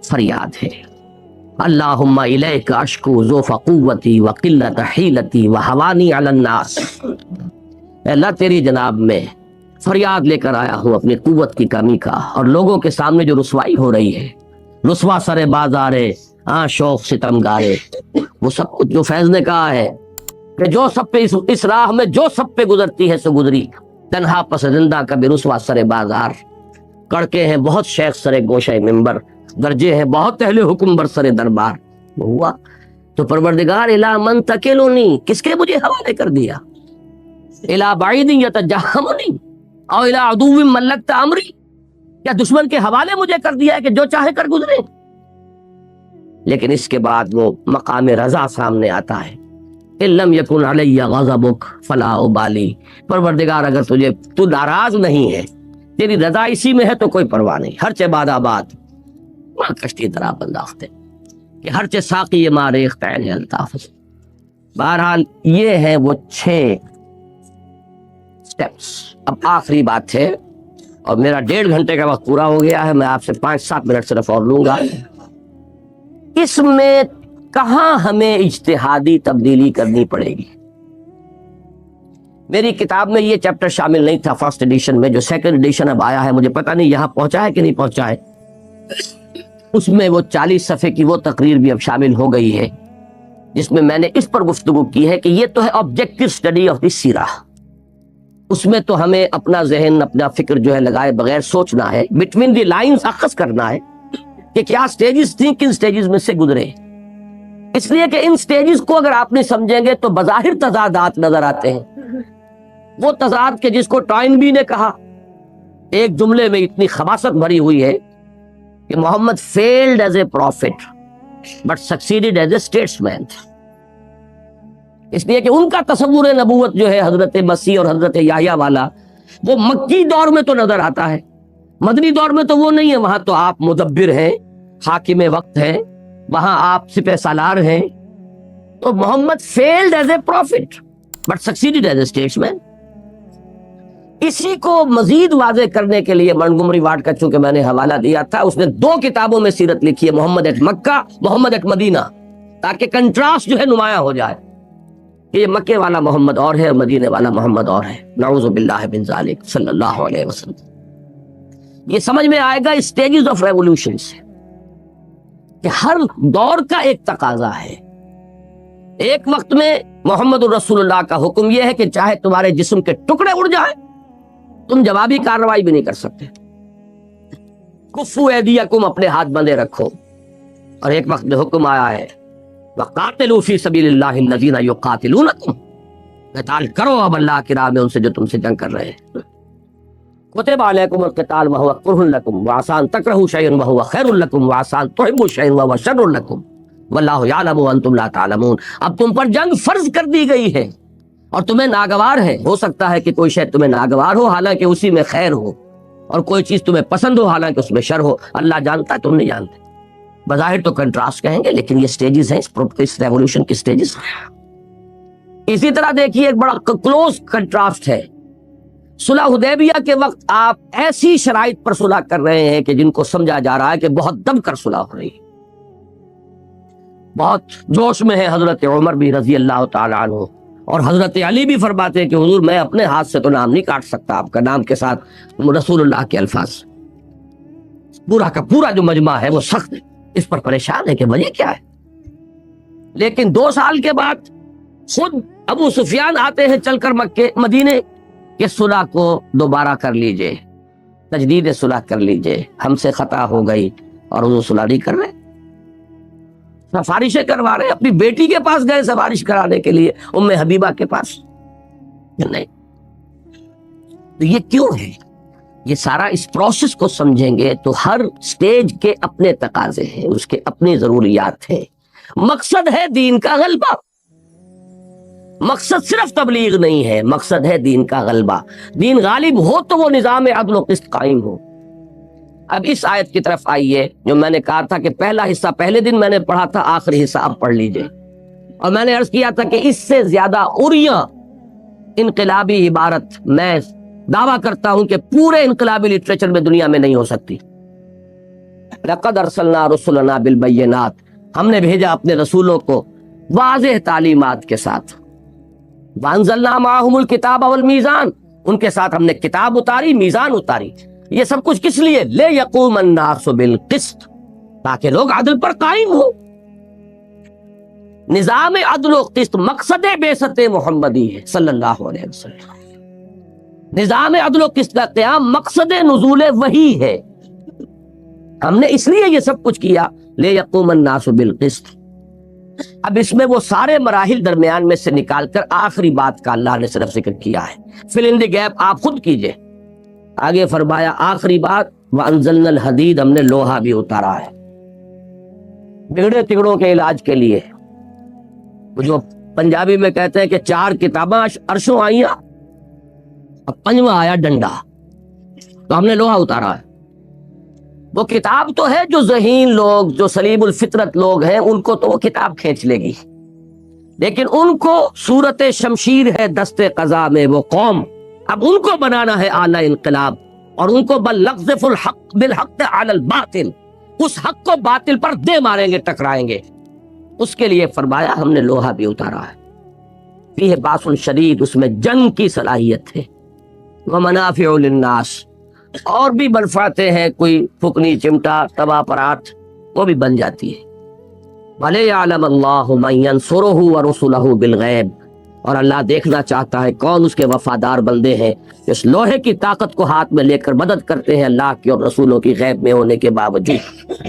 فریاد ہے، اللہم الیک اشکو ضعف قوتی وقلت حیلتی وحوانی علی الناس۔ اے اللہ تیری جناب میں فریاد لے کر آیا ہوں اپنی قوت کی کمی کا، اور لوگوں کے سامنے جو رسوائی ہو رہی ہے، رسوا سر بازارے شوق ستم گارے، وہ سب کچھ جو فیض نے کہا ہے کہ جو سب پہ اس راہ میں جو سب پہ گزرتی ہے سو گزری، تنہا پسندہ کبھی رسوا سر بازار، کڑکے ہیں بہت شیخ سر گوشہ ممبر، درجے ہیں بہت اہل حکم بر سر دربار۔ وہ ہوا تو پروردگار الا من تکلونی، کس کے مجھے حوالے کر دیا، الا بعید یتجہمنی او الا عدو ملکت امری، کیا دشمن کے حوالے مجھے کر دیا ہے کہ جو چاہے کر گزرے؟ لیکن اس کے بعد وہ مقام رضا سامنے آتا ہے، ان لم یکن علی غضبک فلا ابالی، پروردگار اگر تو ناراض نہیں ہے، تیری رضا اسی میں ہے تو کوئی پرواہ نہیں، ہر چہ باد آباد ماں کشتی طرح بنداختے کہ ہر چہ ساقی ما ریخت عین الطاف۔ بہرحال یہ ہے وہ 6 سٹیپس۔ اب آخری بات ہے، اور میرا 1.5 گھنٹے کا وقت پورا ہو گیا ہے، میں آپ سے 5-7 منٹ صرف اور لوں گا۔ اس میں کہاں ہمیں اجتہادی تبدیلی کرنی پڑے گی؟ میری کتاب میں یہ چیپٹر شامل نہیں تھا فرسٹ ایڈیشن میں، جو سیکنڈ ایڈیشن اب آیا ہے، مجھے پتہ نہیں یہاں پہنچا ہے کہ نہیں پہنچا ہے۔ اس میں وہ 40 صفحے کی وہ تقریر بھی اب شامل ہو گئی ہے، جس میں میں نے اس پر گفتگو کی ہے کہ یہ تو ہے آبجیکٹو اسٹڈی آف دی سیرہ۔ اس میں تو ہمیں اپنا ذہن، اپنا فکر جو ہے لگائے بغیر سوچنا ہے، بٹوین دی لائنز اخذ کرنا ہے کہ کیا سٹیجز تھیں، کن سٹیجز میں سے گزرے۔ اس لیے کہ ان سٹیجز کو اگر آپ نہیں سمجھیں گے تو بظاہر تضادات نظر آتے ہیں، وہ تضاد کے جس کو ٹائنبی نے کہا ایک جملے میں اتنی خباثت بھری ہوئی ہے کہ Muhammad failed as a prophet but succeeded as a statesman. اس لیے کہ ان کا تصور نبوت جو ہے حضرت مسیح اور حضرت یحییٰ والا، وہ مکی دور میں تو نظر آتا ہے، مدنی دور میں تو وہ نہیں ہے۔ وہاں تو آپ مدبر ہیں، حاکم وقت ہیں، وہاں آپ سپہ سالار ہیں۔ تو Muhammad failed as a prophet but succeeded as a statesman. اسی کو مزید واضح کرنے کے لیے منٹگومری وارڈ کا چونکہ میں نے حوالہ دیا تھا، اس نے 2 کتابوں میں سیرت لکھی ہے، محمد at Mecca, Muhammad at Medina, تاکہ کنٹراسٹ جو ہے نمایاں ہو جائے کہ یہ مکے والا محمد اور ہے اور مدینے والا محمد اور ہے، نعوذ باللہ من ذالک صلی اللہ علیہ وسلم۔ یہ سمجھ میں آئے گا اسٹیجز آف ریولوشن سے۔ کہ ہر دور کا ایک تقاضا ہے. ایک وقت میں محمد الرسول اللہ کا حکم یہ ہے کہ چاہے تمہارے جسم کے ٹکڑے اڑ جائیں تم جوابی کارروائی بھی نہیں کر سکتے. کفو ایدیکم، اپنے ہاتھ بندھے رکھو. اور ایک وقت میں حکم آیا ہے وقاتلوا فی سبیل اللہ الذین یقاتلونکم، قتال کرو اب اللہ کی راہ میں ان سے جو تم سے جنگ کر رہے ہیں. کتب علیکم القتال وہو کرہ لکم وعسى ان تکرہوا شیئا وہو خیر لکم وعسى ان تحبوا شیئا وہو شر لکم واللہ یعلم وانتم لا تعلمون. اب تم پر جنگ فرض کر دی گئی ہے اور تمہیں ناگوار ہے. ہو سکتا ہے کہ کوئی شے تمہیں ناگوار ہو حالانکہ اسی میں خیر ہو، اور کوئی چیز تمہیں پسند ہو حالانکہ اس میں شر ہو. اللہ جانتا ہے، تم نہیں جانتے. بظاہر تو کنٹراسٹ کہیں گے لیکن یہ سٹیجز ہیں اس ریولوشن کی سٹیجز. اسی طرح دیکھیے ایک بڑا کلوز کنٹراسٹ ہے. صلح حدیبیہ کے وقت آپ ایسی شرائط پر صلح کر رہے ہیں کہ جن کو سمجھا جا رہا ہے کہ بہت دب کر صلح ہو رہی ہے. بہت جوش میں ہے حضرت عمر بھی رضی اللہ تعالیٰ عنہ، اور حضرت علی بھی فرماتے ہیں کہ حضور میں اپنے ہاتھ سے تو نام نہیں کاٹ سکتا آپ کا، نام کے ساتھ رسول اللہ کے الفاظ. پورا کا پورا جو مجمع ہے وہ سخت ہے، اس پر پریشان ہے کہ وجہ کیا ہے. لیکن 2 سال کے بعد خود ابو سفیان آتے ہیں چل کر مدینے کہ صلح کو دوبارہ کر لیجئے، تجدید صلح کر لیجئے، ہم سے خطا ہو گئی. اور حضور صلح نہیں کر رہے، سفارشیں کروا رہے. اپنی بیٹی کے پاس گئے سفارش کرانے کے لیے، ام حبیبہ کے پاس نہیں. تو یہ کیوں ہے؟ یہ سارا اس پروسیس کو سمجھیں گے تو ہر سٹیج کے اپنے تقاضے ہیں، اس کے اپنی ضروریات ہیں. مقصد ہے دین کا غلبہ. مقصد صرف تبلیغ نہیں ہے، مقصد ہے دین کا غلبہ. دین غالب ہو تو وہ نظام عدل و قسط قائم ہو. اب اس آیت کی طرف آئیے جو میں نے کہا تھا کہ پہلا حصہ پہلے دن میں نے پڑھا تھا، آخری حصہ اب پڑھ لیجئے. اور میں نے عرض کیا تھا کہ اس سے زیادہ اریاں انقلابی عبارت میں دعویٰ کرتا ہوں کہ پورے انقلابی لٹریچر میں دنیا میں نہیں ہو سکتی. لقد ارسلنا رسلنا بالبینات، ہم نے بھیجا اپنے رسولوں کو واضح تعلیمات کے ساتھ. وانزلنا معہم الکتاب والمیزان، ان کے ساتھ ہم نے کتاب اتاری، میزان اتاری. یہ سب کچھ کس لیے؟ لیقوم الناس بالقسط، تاکہ لوگ عدل پر قائم ہو. نظام عدل و قسط مقصد بعثت محمدی ہے صلی اللہ علیہ وسلم. نظام عدل و قسط کا قیام مقصد نزول وحی ہے. ہم نے اس لیے یہ سب کچھ کیا، لیقوم الناس بالقسط. اب اس میں وہ سارے مراحل درمیان میں سے نکال کر آخری بات کا اللہ نے صرف ذکر کیا ہے. فل ان دی گیپ آپ خود کیجئے. آگے فرمایا آخری بات وَأَنزَلْنَا الْحَدِيدَ، ہم نے لوہا بھی اتارا ہے بگڑے تگڑوں کے علاج کے لیے. جو پنجابی میں کہتے ہیں کہ 4 کتاباں عرشوں آئیاں اور 5واں آیا ڈنڈا، تو ہم نے لوہا اتارا ہے. وہ کتاب تو ہے جو ذہین لوگ، جو سلیم الفطرت لوگ ہیں، ان کو تو وہ کتاب کھینچ لے گی، لیکن ان کو صورت شمشیر ہے دست قضا میں وہ قوم. اب ان کو بنانا ہے اعلی انقلاب، اور ان کو بل نقذف الحق بالحق علی الباطل، اس حق کو باطل پر دے ماریں گے، ٹکرائیں گے. اس کے لیے فرمایا ہم نے لوہا بھی اتارا ہے. فیہ باس شدید، اس میں جنگ کی صلاحیت ہے. ومنافع للناس، اور بھی منفعتیں ہیں، کوئی پھکنی چمٹا توا پرات وہ بھی بن جاتی ہے. وَلِيَعْلَمَ اللَّهُ مَن يَنصُرُهُ وَرُسُلَهُ بِالْغَيْبِ، اور اللہ دیکھنا چاہتا ہے کون اس کے وفادار بندے ہیں اس لوہے کی طاقت کو ہاتھ میں لے کر مدد کرتے ہیں اللہ کی اور رسولوں کی غیب میں ہونے کے باوجود.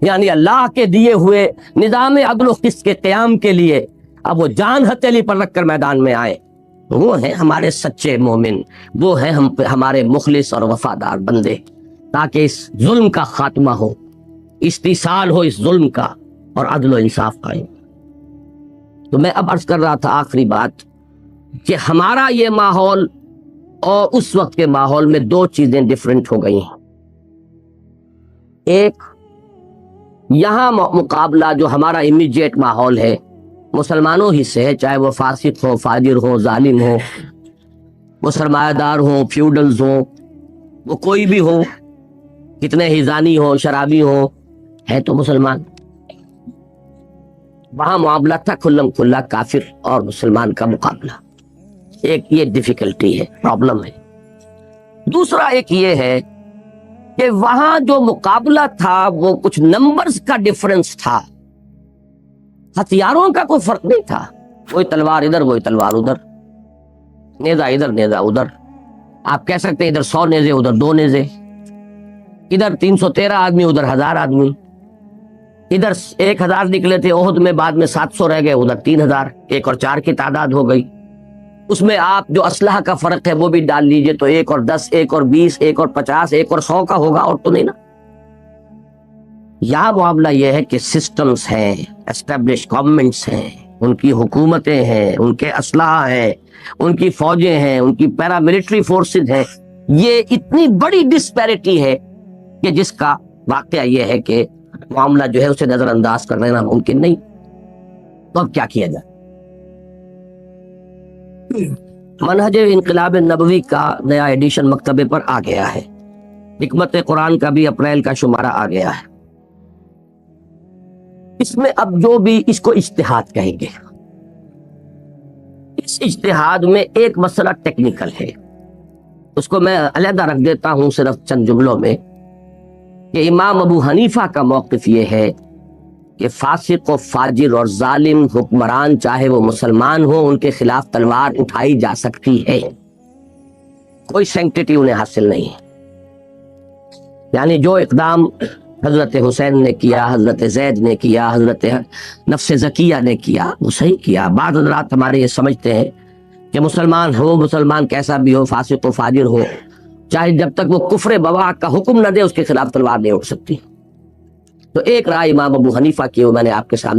یعنی اللہ کے دیے ہوئے نظام عدل و قسط کے قیام کے لیے اب وہ جان ہتھیلی پر رکھ کر میدان میں آئے. وہ ہیں ہمارے سچے مومن، وہ ہیں ہمارے مخلص اور وفادار بندے، تاکہ اس ظلم کا خاتمہ ہو، استیصال ہو اس ظلم کا، اور عدل و انصاف قائم. تو میں اب عرض کر رہا تھا آخری بات کہ ہمارا یہ ماحول اور اس وقت کے ماحول میں 2 چیزیں ڈیفرنٹ ہو گئی ہیں. ایک یہاں مقابلہ جو ہمارا امیجیٹ ماحول ہے مسلمانوں ہی سے ہے، چاہے وہ فاسق ہو، فاجر ہو، ظالم ہو، وہ سرمایہ دار ہو، فیوڈلز ہو، وہ کوئی بھی ہو، کتنے ہی زانی ہو، شرابی ہو، ہے تو مسلمان. وہاں معاملہ تھا کھلم کھلا کافر اور مسلمان کا مقابلہ. ایک یہ ڈیفیکلٹی ہے، پرابلم ہے. دوسرا ایک یہ ہے کہ وہاں جو مقابلہ تھا وہ کچھ نمبرز کا ڈفرنس تھا، ہتھیاروں کا کوئی فرق نہیں تھا، وہی تلوار ادھر وہی تلوار ادھر، نیزہ ادھر نیزہ ادھر، آپ کہہ سکتے ہیں ادھر 100 نیزے ادھر 2 نیزے، ادھر 313 آدمی ادھر 1000 آدمی، ادھر 1000 نکلے تھے احد میں، بعد میں 700 رہ گئے، ادھر 3000، 1 اور 4 کی تعداد ہو گئی۔ اس میں آپ جو اسلحہ کا فرق ہے وہ بھی ڈال لیجئے تو 1 اور 10، 1 اور 20، 1 اور 50، 1 اور 100 کا ہوگا، اور تو نہیں نا۔ یہاں معاملہ یہ ہے کہ سسٹمز ہیں، اسٹیبلش گورنمنٹس ہیں، ان کی حکومتیں ہیں، ان کے اسلحہ ہیں، ان کی فوجیں ہیں، ان کی پیراملٹری فورسز ہیں، یہ اتنی بڑی ڈسپیرٹی ہے کہ جس کا واقعہ یہ ہے کہ معاملہ جو ہے اسے نظر انداز کر لینا ممکن نہیں۔ تو اب کیا کیا جائے؟ منہج انقلاب نبوی کا نیا ایڈیشن مکتبے پر آ گیا ہے، حکمت قرآن کا بھی اپریل کا شمارہ آ گیا ہے۔ اس میں اب جو بھی اس کو اجتہاد کہیں گے، اس اجتہاد میں ایک مسئلہ ٹیکنیکل ہے، اس کو میں علیحدہ رکھ دیتا ہوں صرف چند جملوں میں، کہ امام ابو حنیفہ کا موقف یہ ہے کہ فاسق و فاجر اور ظالم حکمران چاہے وہ مسلمان ہو، ان کے خلاف تلوار اٹھائی جا سکتی ہے، کوئی سینکٹیٹی انہیں حاصل نہیں ہے۔ یعنی جو اقدام حضرت حسین نے کیا، حضرت زید نے کیا، حضرت نفس زکیہ نے کیا، وہ صحیح کیا۔ بعض حضرات ہمارے یہ سمجھتے ہیں کہ مسلمان ہو، مسلمان کیسا بھی ہو، فاسق و فاجر ہو، چاہے جب تک وہ کفر بواح کا حکم نہ دے اس کے خلاف تلوار نہیں اٹھ سکتی۔ تو ایک رائے امام ابو حنیفہ کی وہ میں نے آپ کے سامنے